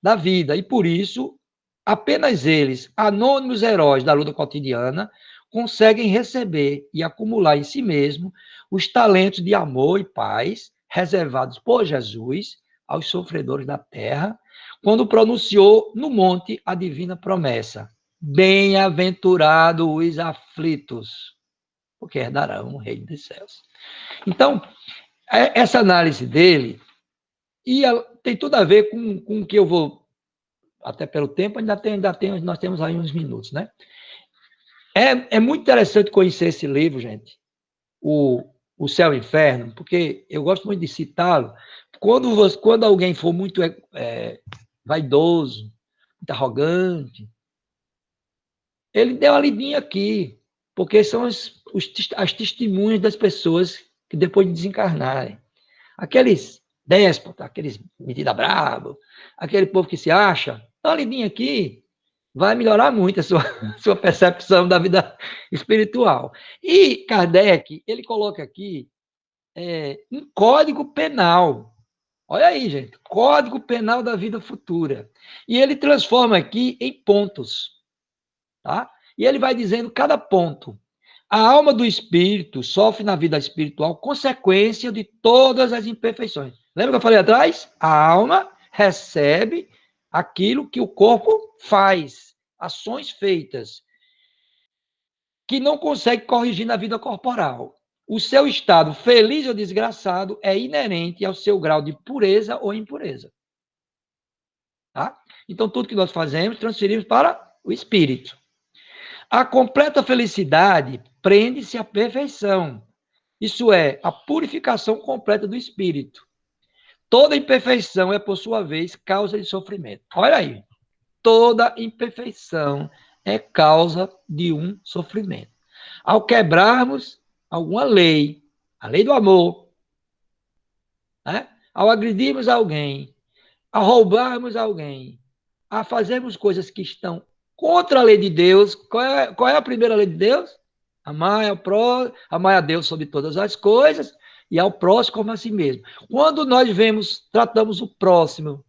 da vida. E por isso, apenas eles, anônimos heróis da luta cotidiana, conseguem receber e acumular em si mesmo os talentos de amor e paz reservados por Jesus aos sofredores da terra, quando pronunciou no monte a divina promessa: bem-aventurados os aflitos, porque herdarão o reino dos céus. Então, essa análise dele tem tudo a ver com o que eu vou, até pelo tempo, nós temos aí uns minutos, né? É muito interessante conhecer esse livro, gente, o Céu e o Inferno, porque eu gosto muito de citá-lo. Quando alguém for muito vaidoso, muito arrogante, ele deu uma lidinha aqui, porque são as testemunhas das pessoas que depois de desencarnarem. Aqueles déspotas, aqueles medida brabo, aquele povo que se acha, dá uma lidinha aqui, vai melhorar muito a sua percepção da vida espiritual. E Kardec, ele coloca aqui um código penal. Olha aí, gente, código penal da vida futura. E ele transforma aqui em pontos. Tá? E ele vai dizendo cada ponto. A alma do espírito sofre na vida espiritual consequência de todas as imperfeições. Lembra que eu falei atrás? A alma recebe aquilo que o corpo faz, ações feitas, que não consegue corrigir na vida corporal. O seu estado, feliz ou desgraçado, é inerente ao seu grau de pureza ou impureza. Tá? Então, tudo que nós fazemos, transferimos para o espírito. A completa felicidade prende-se à perfeição. Isso é, a purificação completa do espírito. Toda imperfeição é, por sua vez, causa de sofrimento. Olha aí. Toda imperfeição é causa de um sofrimento. Ao quebrarmos alguma lei, a lei do amor, né? Ao agredirmos alguém, a roubarmos alguém, a fazermos coisas que estão contra a lei de Deus. Qual é a primeira lei de Deus? Amar a Deus sobre todas as coisas e ao próximo como a si mesmo. Quando nós tratamos o próximo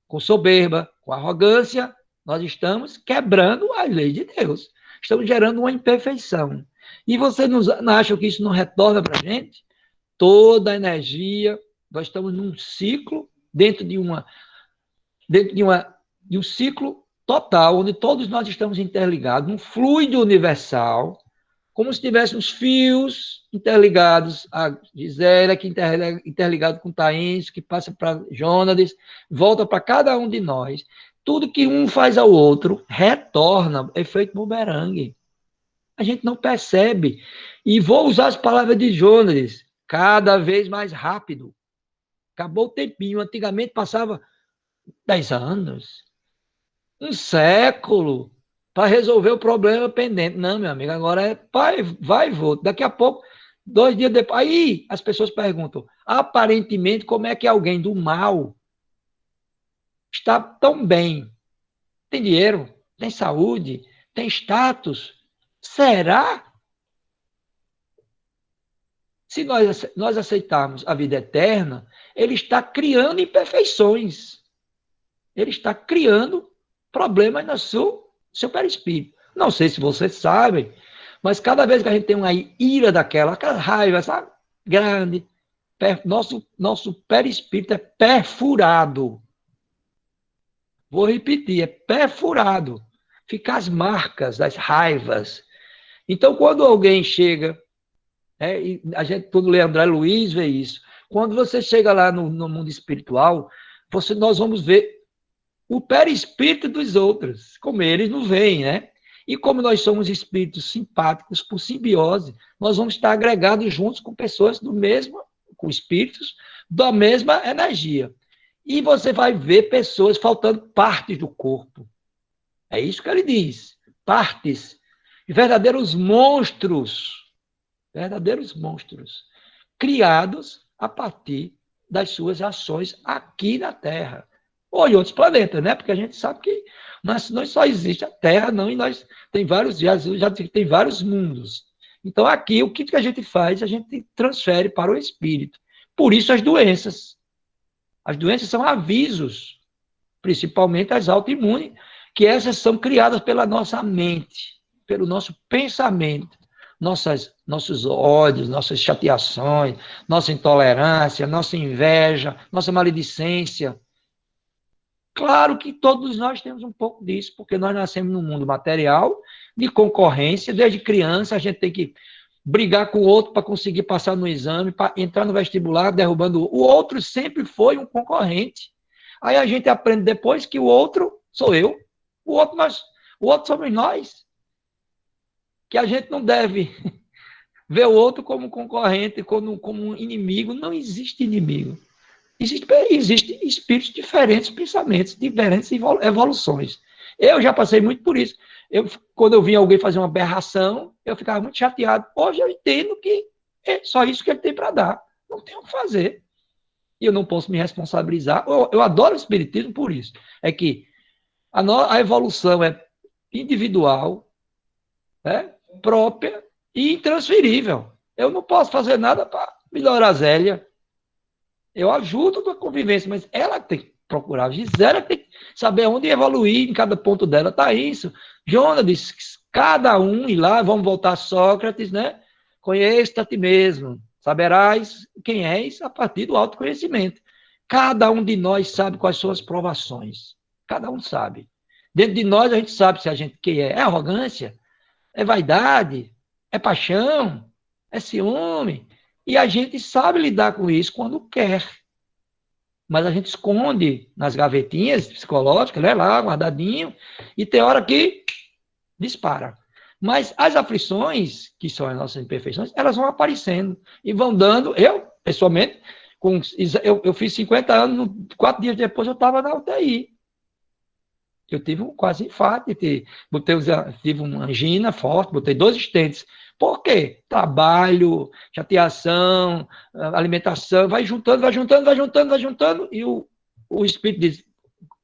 com soberba, com arrogância, nós estamos quebrando a lei de Deus. Estamos gerando uma imperfeição. E vocês não acham que isso não retorna para a gente? Toda a energia, nós estamos num ciclo, dentro de um ciclo total, onde todos nós estamos interligados, um fluido universal, como se tivéssemos fios interligados a Gisela, que interligado com Thaís, que passa para Jonatas, volta para cada um de nós. Tudo que um faz ao outro retorna, efeito bumerangue. A gente não percebe. E vou usar as palavras de Jonatas, cada vez mais rápido. Acabou o tempinho. Antigamente passava 10 anos, um século, para resolver o problema pendente. Não, meu amigo, agora é vai e volta. Daqui a pouco, 2 dias depois. Aí as pessoas perguntam, aparentemente, como é que alguém do mal está tão bem? Tem dinheiro, tem saúde, tem status. Será? Se nós aceitarmos a vida eterna, ele está criando imperfeições. Ele está criando problemas no seu perispírito. Não sei se vocês sabem, mas cada vez que a gente tem uma ira aquela raiva, sabe? Grande, nosso perispírito é perfurado. Vou repetir, é perfurado. Ficam as marcas das raivas. Então, quando alguém chega, e a gente tudo lê André Luiz, vê isso. Quando você chega lá no mundo espiritual, nós vamos ver o perispírito dos outros, como eles não veem, né? E como nós somos espíritos simpáticos por simbiose, nós vamos estar agregados juntos com pessoas com espíritos da mesma energia. E você vai ver pessoas faltando partes do corpo. É isso que ele diz. Partes. Verdadeiros monstros, criados a partir das suas ações aqui na Terra. Ou em outros planetas, né? Porque a gente sabe que nós só existe a Terra, não, e nós tem vários, já tem vários mundos. Então, aqui, o que a gente faz? A gente transfere para o espírito. Por isso, as doenças. As doenças são avisos, principalmente as autoimunes, que essas são criadas pela nossa mente, pelo nosso pensamento, nossos ódios, nossas chateações, nossa intolerância, nossa inveja, nossa maledicência. Claro que todos nós temos um pouco disso, porque nós nascemos num mundo material, de concorrência, desde criança a gente tem que brigar com o outro para conseguir passar no exame, para entrar no vestibular, derrubando o outro sempre foi um concorrente. Aí a gente aprende depois que o outro sou eu, o outro somos nós, que a gente não deve ver o outro como concorrente, como um inimigo. Não existe inimigo. Existem espíritos diferentes, pensamentos, diferentes evoluções. Eu já passei muito por isso. Quando eu via alguém fazer uma aberração, eu ficava muito chateado. Hoje eu entendo que é só isso que ele tem para dar. Não tem o que fazer. E eu não posso me responsabilizar. Eu adoro o espiritismo por isso. É que a evolução é individual, né, própria e intransferível. Eu não posso fazer nada para melhorar a Zélia. Eu ajudo na convivência, mas ela tem que procurar. A Gisela tem que saber onde evoluir em cada ponto dela. Tá isso. Jonas disse, cada um ir lá, vamos voltar a Sócrates, né? Conheça-te a ti mesmo. Saberás quem és a partir do autoconhecimento. Cada um de nós sabe quais são as provações. Cada um sabe. Dentro de nós a gente sabe se a gente quem é. É arrogância? É vaidade? É paixão? É ciúme? E a gente sabe lidar com isso quando quer. Mas a gente esconde nas gavetinhas psicológicas, né, lá, guardadinho, e tem hora que dispara. Mas as aflições, que são as nossas imperfeições, elas vão aparecendo e vão dando. Eu, pessoalmente, eu fiz 50 anos, 4 dias depois eu estava na UTI. Eu tive um quase infarto, tive uma angina forte, botei 2 estentes. Por quê? Trabalho, chateação, alimentação, vai juntando, e o espírito diz,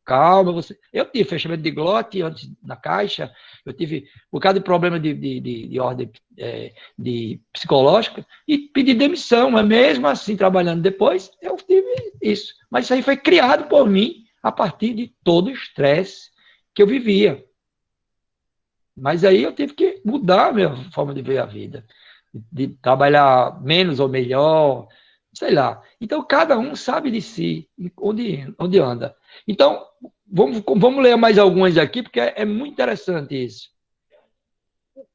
calma, você. Eu tive fechamento de glote antes na caixa, eu tive um bocado de problema de ordem de psicológica, e pedi demissão, mas mesmo assim, trabalhando depois, eu tive isso. Mas isso aí foi criado por mim a partir de todo o estresse que eu vivia. Mas aí eu tive que mudar a minha forma de ver a vida, de trabalhar menos ou melhor, sei lá. Então, cada um sabe de si, onde anda. Então, vamos ler mais algumas aqui, porque é muito interessante isso.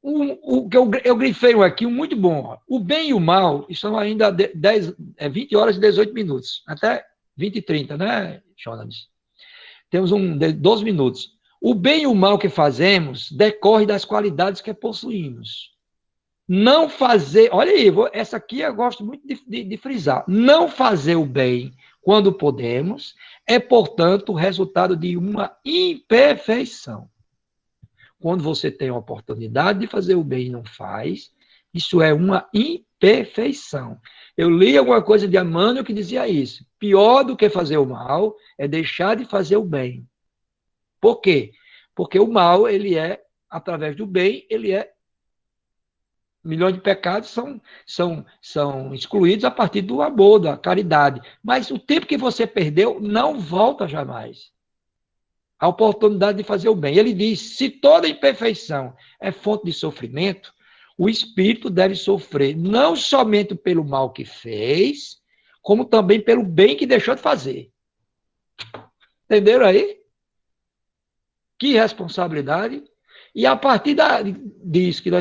O que eu grifei aqui, um muito bom. O bem e o mal, estão ainda 20 horas e 18 minutos, até 20 e 30, né, Jonas? Temos 12 minutos. O bem e o mal que fazemos decorre das qualidades que possuímos. Não fazer... Olha aí, essa aqui eu gosto muito de frisar. Não fazer o bem quando podemos é, portanto, o resultado de uma imperfeição. Quando você tem a oportunidade de fazer o bem e não faz, isso é uma imperfeição. Eu li alguma coisa de Emmanuel que dizia isso. Pior do que fazer o mal é deixar de fazer o bem. Por quê? Porque o mal, ele é, através do bem, ele é... Milhões de pecados são excluídos a partir do amor, da caridade. Mas o tempo que você perdeu não volta jamais. A oportunidade de fazer o bem. Ele diz, se toda imperfeição é fonte de sofrimento, o espírito deve sofrer não somente pelo mal que fez, como também pelo bem que deixou de fazer. Entenderam aí? Que responsabilidade. E a partir disso que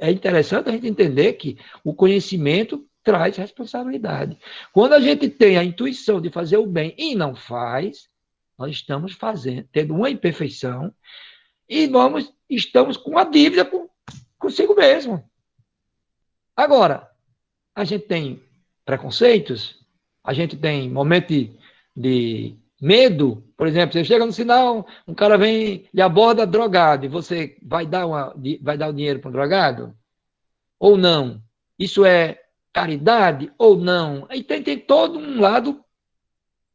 é interessante a gente entender que o conhecimento traz responsabilidade. Quando a gente tem a intuição de fazer o bem e não faz, nós estamos tendo uma imperfeição e estamos com uma dívida consigo mesmo. Agora, a gente tem preconceitos, a gente tem momento de medo, por exemplo, você chega no sinal, um cara vem e aborda drogado, e você vai dar o dinheiro para um drogado? Ou não? Isso é caridade ou não? Aí tem todo um lado,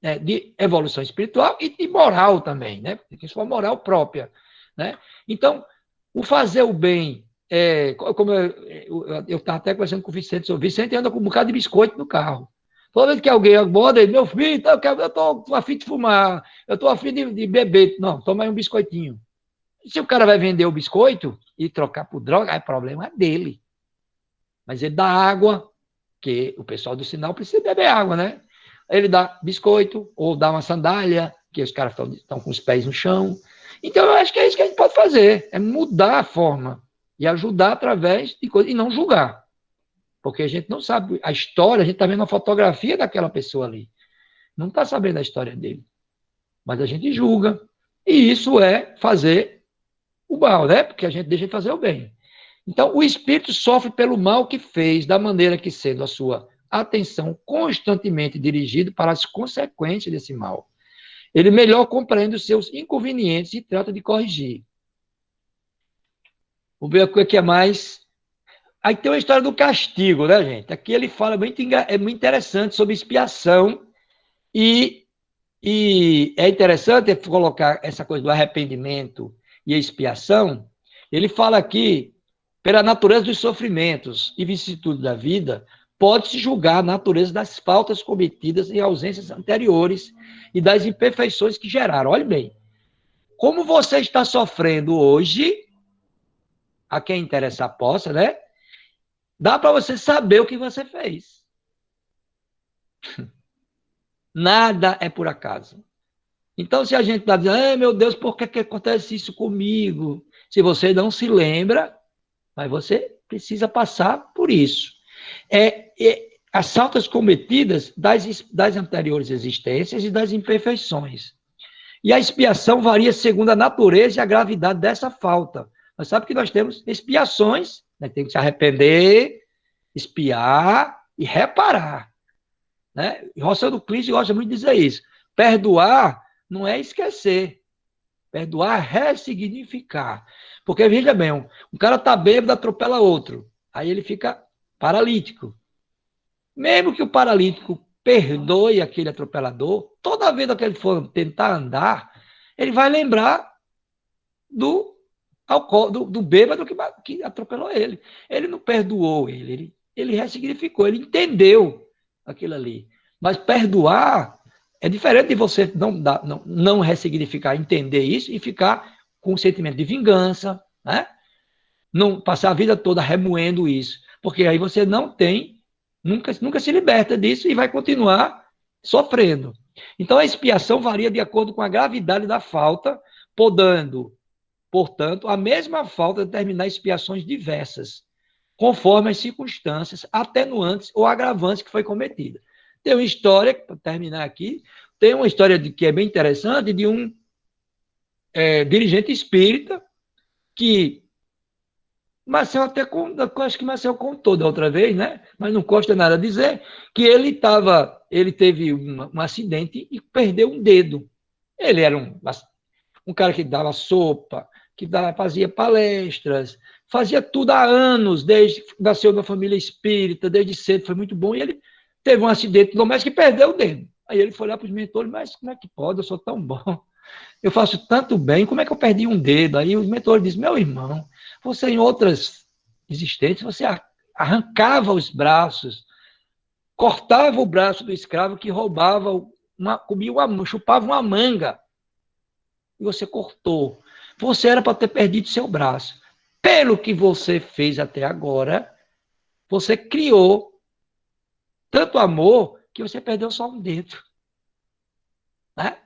né, de evolução espiritual e de moral também, né? Porque isso é uma moral própria, né? Então, o fazer o bem, como eu estava até conversando com o Vicente, o Vicente anda com um bocado de biscoito no carro. Toda vez que alguém aborda ele, meu filho, eu estou afim de fumar, eu estou afim de beber. Não, toma aí um biscoitinho. Se o cara vai vender o biscoito e trocar por droga, aí problema é dele. Mas ele dá água, que o pessoal do sinal precisa beber água, né? Ele dá biscoito, ou dá uma sandália, que os caras estão com os pés no chão. Então, eu acho que é isso que a gente pode fazer, é mudar a forma e ajudar através de coisas, e não julgar. Porque a gente não sabe a história, a gente está vendo a fotografia daquela pessoa ali. Não está sabendo a história dele. Mas a gente julga. E isso é fazer o mal, né? Porque a gente deixa de fazer o bem. Então, o espírito sofre pelo mal que fez, da maneira que, sendo a sua atenção constantemente dirigida para as consequências desse mal, ele melhor compreende os seus inconvenientes e trata de corrigir. Vamos ver o que é mais. Aí tem uma história do castigo, né, gente? Aqui ele fala muito interessante sobre expiação e é interessante colocar essa coisa do arrependimento e expiação. Ele fala aqui, pela natureza dos sofrimentos e vicissitudes da vida, pode-se julgar a natureza das faltas cometidas em ausências anteriores e das imperfeições que geraram. Olhe bem, como você está sofrendo hoje, a quem interessar possa, né? Dá para você saber o que você fez. Nada é por acaso. Então, se a gente está dizendo, meu Deus, por que acontece isso comigo? Se você não se lembra, mas você precisa passar por isso. As faltas cometidas das anteriores existências e das imperfeições. E a expiação varia segundo a natureza e a gravidade dessa falta. Mas sabe que nós temos expiações, né? Tem que se arrepender, expiar e reparar. Né? E Rossano Clício gosta muito de dizer isso. Perdoar não é esquecer. Perdoar é ressignificar. Porque, veja bem, um cara está bêbado, atropela outro. Aí ele fica paralítico. Mesmo que o paralítico perdoe aquele atropelador, toda vez que ele for tentar andar, ele vai lembrar do bêbado que atropelou ele. Ele não perdoou ele ressignificou, ele entendeu aquilo ali. Mas perdoar é diferente de você não ressignificar, entender isso e ficar com um sentimento de vingança, né? Não passar a vida toda remoendo isso, porque aí você nunca se liberta disso e vai continuar sofrendo. Então a expiação varia de acordo com a gravidade da falta, podendo, portanto, a mesma falta determinar expiações diversas, conforme as circunstâncias atenuantes ou agravantes que foi cometida. Tem uma história, para terminar aqui, tem uma história que é bem interessante de um dirigente espírita que Marcel acho que Marcel contou da outra vez, né? Mas não custa nada dizer, que ele teve um acidente e perdeu um dedo. Ele era um cara que dava sopa, fazia palestras, fazia tudo há anos, desde que nasceu na família espírita, desde cedo, foi muito bom, e ele teve um acidente doméstico e perdeu o dedo. Aí ele foi lá para os mentores, mas como é que pode? Eu sou tão bom, eu faço tanto bem, como é que eu perdi um dedo? Aí os mentores dizem, meu irmão, você em outras existências, você arrancava os braços, cortava o braço do escravo que roubava, chupava uma manga, e você cortou. Você era para ter perdido seu braço. Pelo que você fez até agora, você criou tanto amor que você perdeu só um dedo. Né?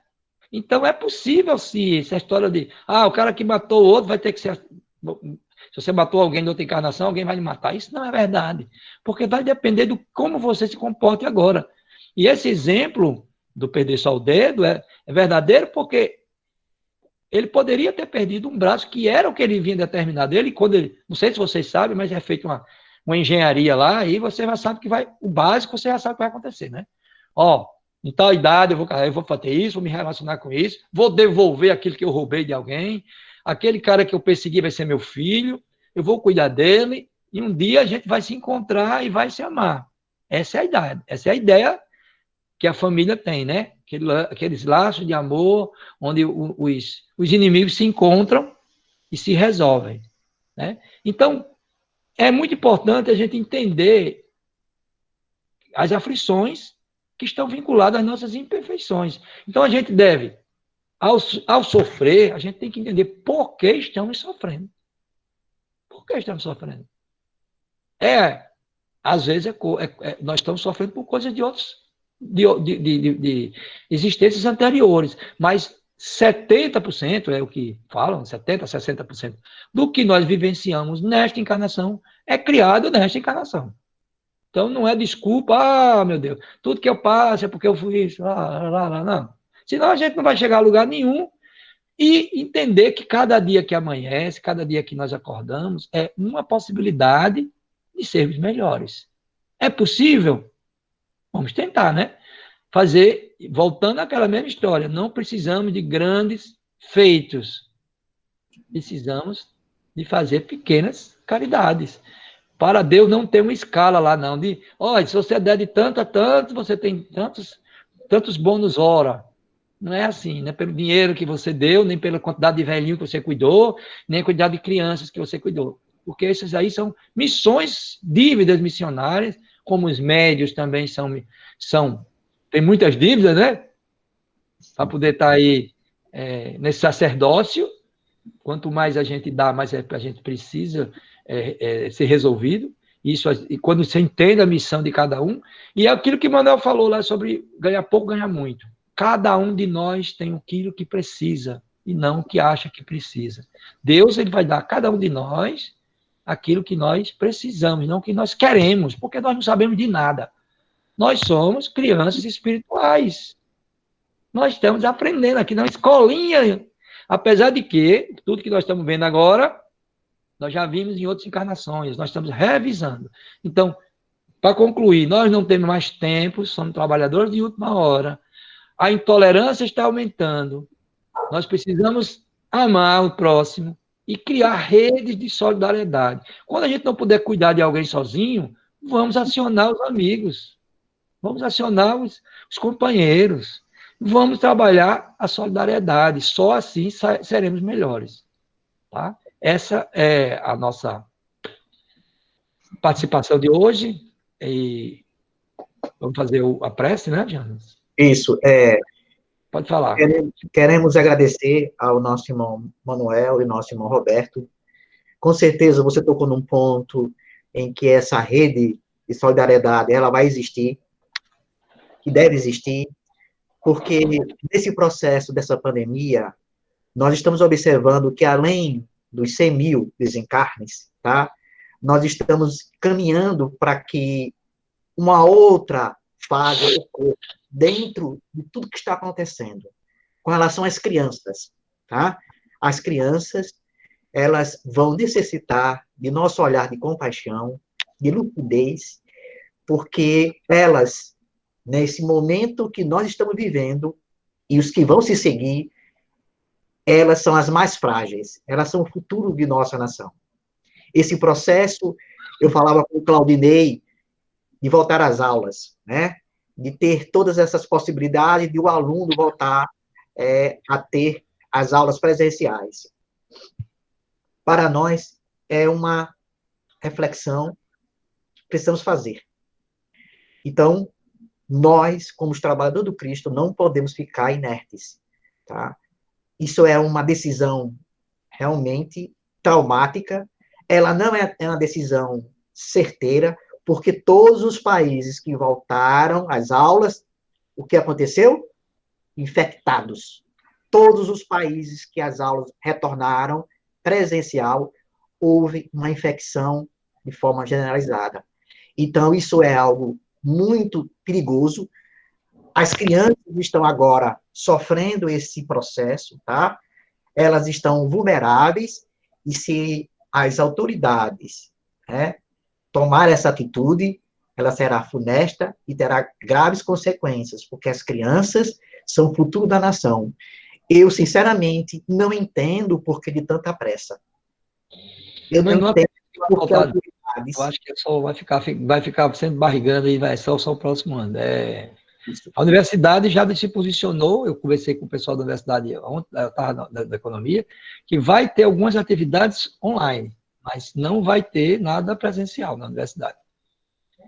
Então é possível, sim, essa história de o cara que matou o outro vai ter que ser. Se você matou alguém de outra encarnação, alguém vai lhe matar. Isso não é verdade. Porque vai depender de como você se comporte agora. E esse exemplo do perder só o dedo é verdadeiro porque ele poderia ter perdido um braço que era o que ele vinha determinado. Não sei se vocês sabem, mas é feita uma engenharia lá, e você já sabe o básico você já sabe o que vai acontecer, né? em tal idade eu vou fazer isso, vou me relacionar com isso, vou devolver aquilo que eu roubei de alguém, aquele cara que eu persegui vai ser meu filho, eu vou cuidar dele, e um dia a gente vai se encontrar e vai se amar. Essa é a idade, essa é a ideia que a família tem, né? Aqueles laços de amor, onde os inimigos se encontram e se resolvem, né? Então, é muito importante a gente entender as aflições que estão vinculadas às nossas imperfeições. Então, a gente deve, ao sofrer, a gente tem que entender por que estamos sofrendo. Por que estamos sofrendo? Às vezes, nós estamos sofrendo por coisas de outros, de existências anteriores, mas 70% é o que falam, 70%, 60% do que nós vivenciamos nesta encarnação é criado nesta encarnação. Então, não é desculpa, meu Deus, tudo que eu passo é porque eu fui isso, não. Senão a gente não vai chegar a lugar nenhum e entender que cada dia que amanhece, cada dia que nós acordamos, é uma possibilidade de sermos melhores. É possível? Vamos tentar, né? Voltando àquela mesma história, não precisamos de grandes feitos, precisamos de fazer pequenas caridades. Para Deus não tem uma escala lá, não, de, olha, se você der de tanto a tanto, você tem tantos bônus hora. Não é assim, não é pelo dinheiro que você deu, nem pela quantidade de velhinho que você cuidou, nem a quantidade de crianças que você cuidou. Porque esses aí são missões, dívidas missionárias, como os médios também tem muitas dívidas, né? Para poder estar aí nesse sacerdócio. Quanto mais a gente dá, mais a gente precisa ser resolvido. Isso, e quando você entende a missão de cada um, e é aquilo que o Manuel falou lá sobre ganhar pouco, ganhar muito. Cada um de nós tem aquilo que precisa e não o que acha que precisa. Deus, ele vai dar a cada um de nós aquilo que nós precisamos, não o que nós queremos, porque nós não sabemos de nada. Nós somos crianças espirituais. Nós estamos aprendendo aqui na escolinha, apesar de que tudo que nós estamos vendo agora, nós já vimos em outras encarnações, nós estamos revisando. Então, para concluir, nós não temos mais tempo, somos trabalhadores de última hora, a intolerância está aumentando, nós precisamos amar o próximo e criar redes de solidariedade. Quando a gente não puder cuidar de alguém sozinho, vamos acionar os amigos, vamos acionar os companheiros, vamos trabalhar a solidariedade, só assim seremos melhores. Tá? Essa é a nossa participação de hoje, e vamos fazer a prece, né, Janas? Isso, Pode falar. Queremos agradecer ao nosso irmão Manuel e nosso irmão Roberto. Com certeza você tocou num ponto em que essa rede de solidariedade, ela vai existir, que deve existir, porque nesse processo dessa pandemia, nós estamos observando que além dos 100 mil desencarnes, tá? Nós estamos caminhando para que uma outra fase ocorra dentro de tudo que está acontecendo, com relação às crianças, tá? As crianças, elas vão necessitar de nosso olhar de compaixão, de lucidez, porque elas, nesse momento que nós estamos vivendo, e os que vão se seguir, elas são as mais frágeis, elas são o futuro de nossa nação. Esse processo, eu falava com o Claudinei, de voltar às aulas, né? De ter todas essas possibilidades de o aluno voltar a ter as aulas presenciais. Para nós, é uma reflexão que precisamos fazer. Então, nós, como os trabalhadores do Cristo, não podemos ficar inertes, tá? Isso é uma decisão realmente traumática, ela não é uma decisão certeira, porque todos os países que voltaram às aulas, o que aconteceu? Infectados. Todos os países que as aulas retornaram presencial, houve uma infecção de forma generalizada. Então, isso é algo muito perigoso. As crianças estão agora sofrendo esse processo, tá? Elas estão vulneráveis, e se as autoridades, né, tomar essa atitude, ela será funesta e terá graves consequências, porque as crianças são o futuro da nação. Eu, sinceramente, não entendo o porquê de tanta pressa. Eu não Não entendo acredito que vai porque faltar. autoridades... Eu acho que só vai ficar sendo barrigando e vai só o próximo ano. A universidade já se posicionou, eu conversei com o pessoal da universidade ontem, eu estava da economia, que vai ter algumas atividades online, mas não vai ter nada presencial na universidade.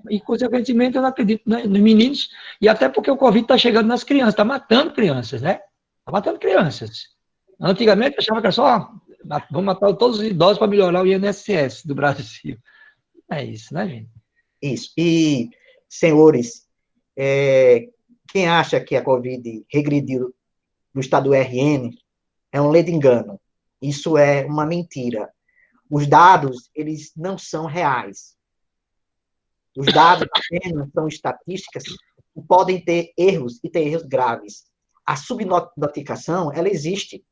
E, consequentemente, eu não acredito nos meninos, e até porque o Covid está chegando nas crianças, está matando crianças, né? Está matando crianças. Antigamente, eu achava que era só, vamos matar todos os idosos para melhorar o INSS do Brasil. É isso, né, gente? Isso. E, senhores, quem acha que a Covid regrediu no estado do RN é um ledo engano. Isso é uma mentira. Os dados, eles não são reais. Os dados apenas são estatísticas que podem ter erros e ter erros graves. A subnotificação, ela existe.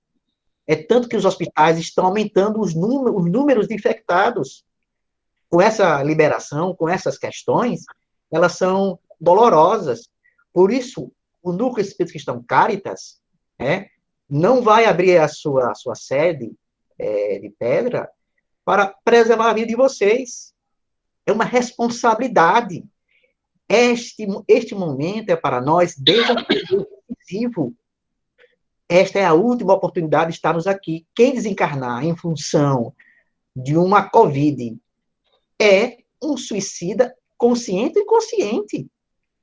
É tanto que os hospitais estão aumentando os números de infectados. Com essa liberação, com essas questões, elas são dolorosas. Por isso, o Núcleo Espírita Cristão Caritas não vai abrir a sua sede de pedra para preservar a vida de vocês. É uma responsabilidade. Este momento é para nós decisivo. Esta é a última oportunidade de estarmos aqui. Quem desencarnar em função de uma Covid é um suicida consciente e inconsciente.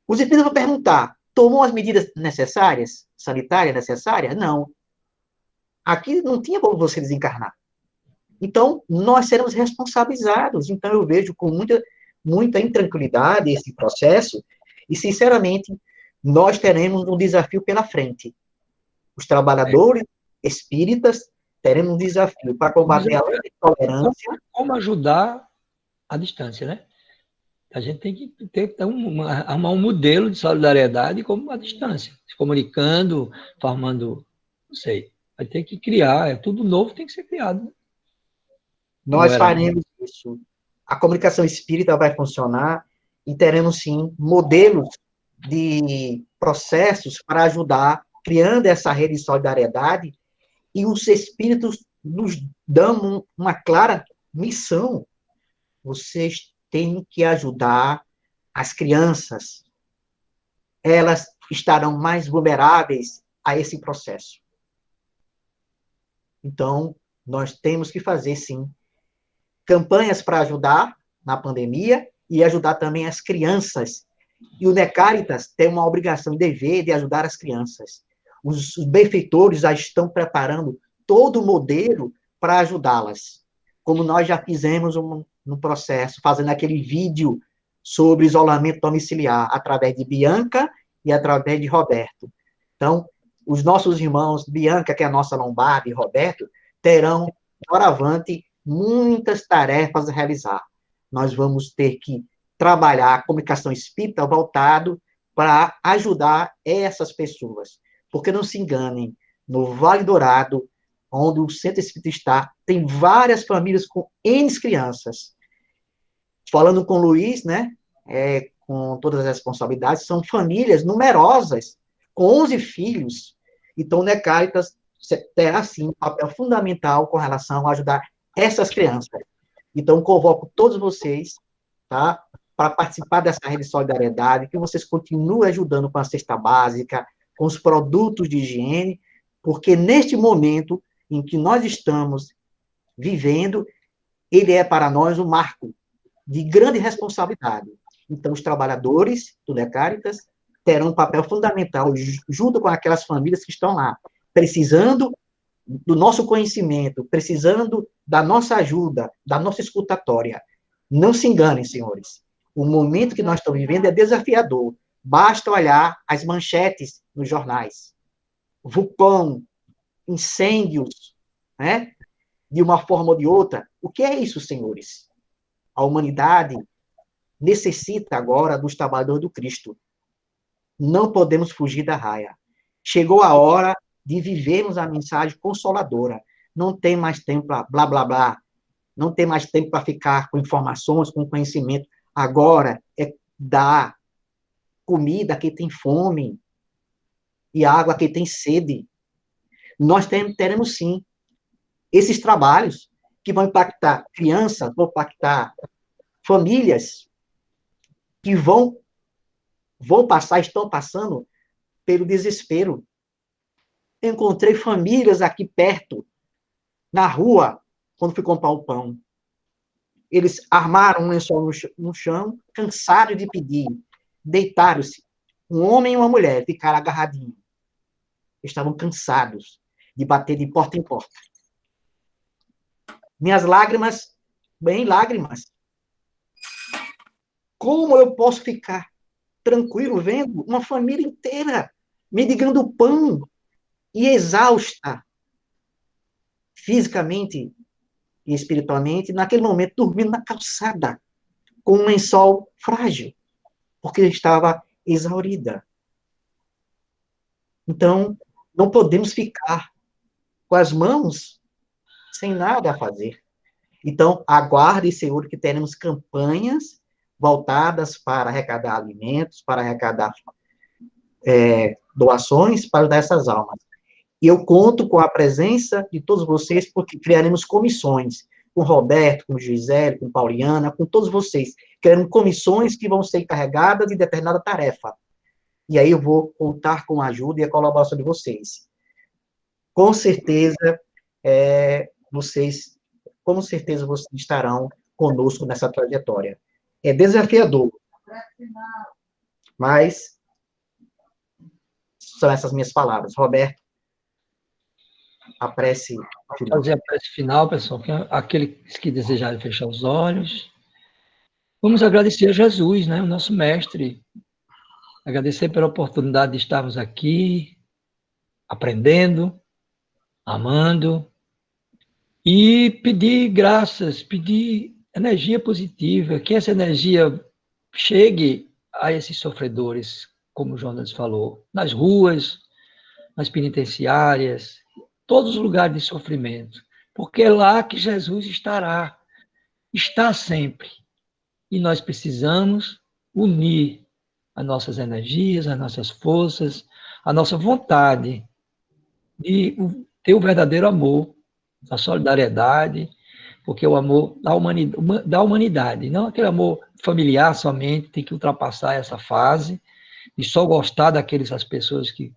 Os espíritos vão perguntar, tomou as medidas necessárias, sanitárias necessárias? Não. Aqui não tinha como você desencarnar. Então, nós seremos responsabilizados. Então, eu vejo com muita intranquilidade esse processo e, sinceramente, nós teremos um desafio pela frente. Os trabalhadores espíritas teremos um desafio para combater a intolerância. Como ajudar à distância, né? A gente tem que arrumar um modelo de solidariedade como a distância, se comunicando, formando, não sei, vai ter que criar, tudo novo tem que ser criado. Né? Nós faremos isso. A comunicação espírita vai funcionar e teremos, sim, modelos de processos para ajudar, criando essa rede de solidariedade, e os espíritos nos dão uma clara missão. Vocês têm que ajudar as crianças. Elas estarão mais vulneráveis a esse processo. Então, nós temos que fazer, sim, campanhas para ajudar na pandemia e ajudar também as crianças. E o Necaritas tem uma obrigação e dever de ajudar as crianças. Os benfeitores já estão preparando todo o modelo para ajudá-las. Como nós já fizemos no processo, fazendo aquele vídeo sobre isolamento domiciliar, através de Bianca e através de Roberto. Então, os nossos irmãos, Bianca, que é a nossa lombarda, e Roberto, terão, doravante, muitas tarefas a realizar. Nós vamos ter que trabalhar a comunicação espírita voltado para ajudar essas pessoas. Porque não se enganem, no Vale Dourado, onde o Centro Espírita está, tem várias famílias com N crianças. Falando com o Luiz, né, com todas as responsabilidades, são famílias numerosas, com 11 filhos. Então, o Necaritas terá, sim, um papel fundamental com relação a ajudar essas crianças. Então, convoco todos vocês, tá, para participar dessa rede de solidariedade, que vocês continuem ajudando com a cesta básica, com os produtos de higiene, porque neste momento em que nós estamos vivendo, ele é para nós um marco de grande responsabilidade. Então, os trabalhadores do Necaritas terão um papel fundamental, junto com aquelas famílias que estão lá, precisando do nosso conhecimento, precisando da nossa ajuda, da nossa escutatória. Não se enganem, senhores. O momento que nós estamos vivendo é desafiador. Basta olhar as manchetes nos jornais. Vulcão, incêndios, né? De uma forma ou de outra. O que é isso, senhores? A humanidade necessita agora dos trabalhadores do Cristo. Não podemos fugir da raia. Chegou a hora de vivermos a mensagem consoladora. Não tem mais tempo para blá, blá, blá. Não tem mais tempo para ficar com informações, com conhecimento. Agora é dar comida a quem tem fome e água a quem tem sede. Nós teremos, sim, esses trabalhos que vão impactar crianças, vão impactar famílias que vão passar, estão passando pelo desespero. Encontrei famílias aqui perto, na rua, quando fui comprar o pão. Eles armaram um lençol no chão, cansados de pedir. Deitaram-se. Um homem e uma mulher ficaram agarradinhos. Estavam cansados de bater de porta em porta. Minhas lágrimas, bem lágrimas. Como eu posso ficar tranquilo vendo uma família inteira mendigando pão e exausta fisicamente e espiritualmente, naquele momento dormindo na calçada, com um lençol frágil, porque estava exaurida. Então, não podemos ficar com as mãos sem nada a fazer. Então, aguarde, Senhor, que teremos campanhas voltadas para arrecadar alimentos, para arrecadar doações para ajudar essas almas. E eu conto com a presença de todos vocês, porque criaremos comissões, com Roberto, com Gisele, com Pauliana, com todos vocês. Criaremos comissões que vão ser encarregadas de determinada tarefa. E aí eu vou contar com a ajuda e a colaboração de vocês. Com certeza, vocês estarão conosco nessa trajetória. É desafiador, mas são essas minhas palavras. Roberto, a prece final. Fazer a prece final, pessoal, aqueles que desejarem fechar os olhos. Vamos agradecer a Jesus, né, o nosso mestre. Agradecer pela oportunidade de estarmos aqui, aprendendo, amando, e pedir graças, pedir energia positiva, que essa energia chegue a esses sofredores, como o Jonas falou, nas ruas, nas penitenciárias, todos os lugares de sofrimento, porque é lá que Jesus estará, está sempre. E nós precisamos unir as nossas energias, as nossas forças, a nossa vontade de ter o verdadeiro amor, a solidariedade, porque o amor da humanidade, não aquele amor familiar somente, tem que ultrapassar essa fase de só gostar das pessoas que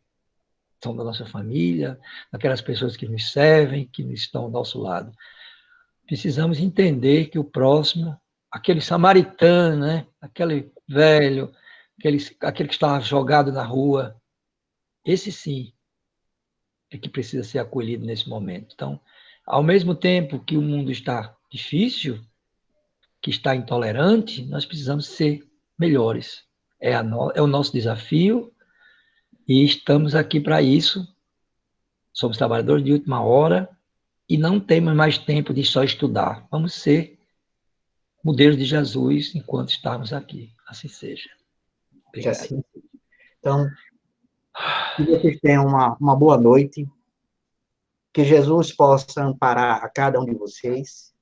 são da nossa família, daquelas pessoas que nos servem, que estão ao nosso lado. Precisamos entender que o próximo, aquele samaritano, né? Aquele velho, aquele que estava jogado na rua, esse sim é que precisa ser acolhido nesse momento. Então, ao mesmo tempo que o mundo está difícil, que está intolerante, nós precisamos ser melhores. É o nosso desafio e estamos aqui para isso. Somos trabalhadores de última hora e não temos mais tempo de só estudar. Vamos ser modelos de Jesus enquanto estamos aqui. Assim seja. Obrigado. Assim. Então, que vocês tenham uma boa noite. Que Jesus possa amparar a cada um de vocês.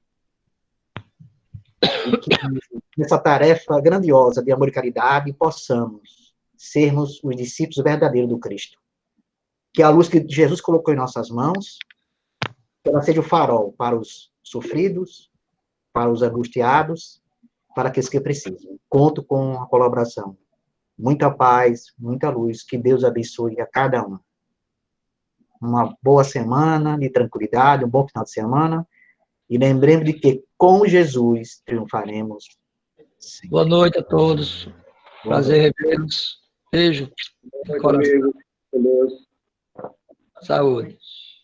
E que nessa tarefa grandiosa de amor e caridade possamos sermos os discípulos verdadeiros do Cristo. Que a luz que Jesus colocou em nossas mãos, que ela seja o farol para os sofridos, para os angustiados, para aqueles que precisam. Conto com a colaboração. Muita paz, muita luz. Que Deus abençoe a cada um. Uma boa semana de tranquilidade, um bom final de semana. E lembremos de que com Jesus triunfaremos. Sim. Boa noite a todos. Prazer revê-los. Beijo. Coração. Saúde.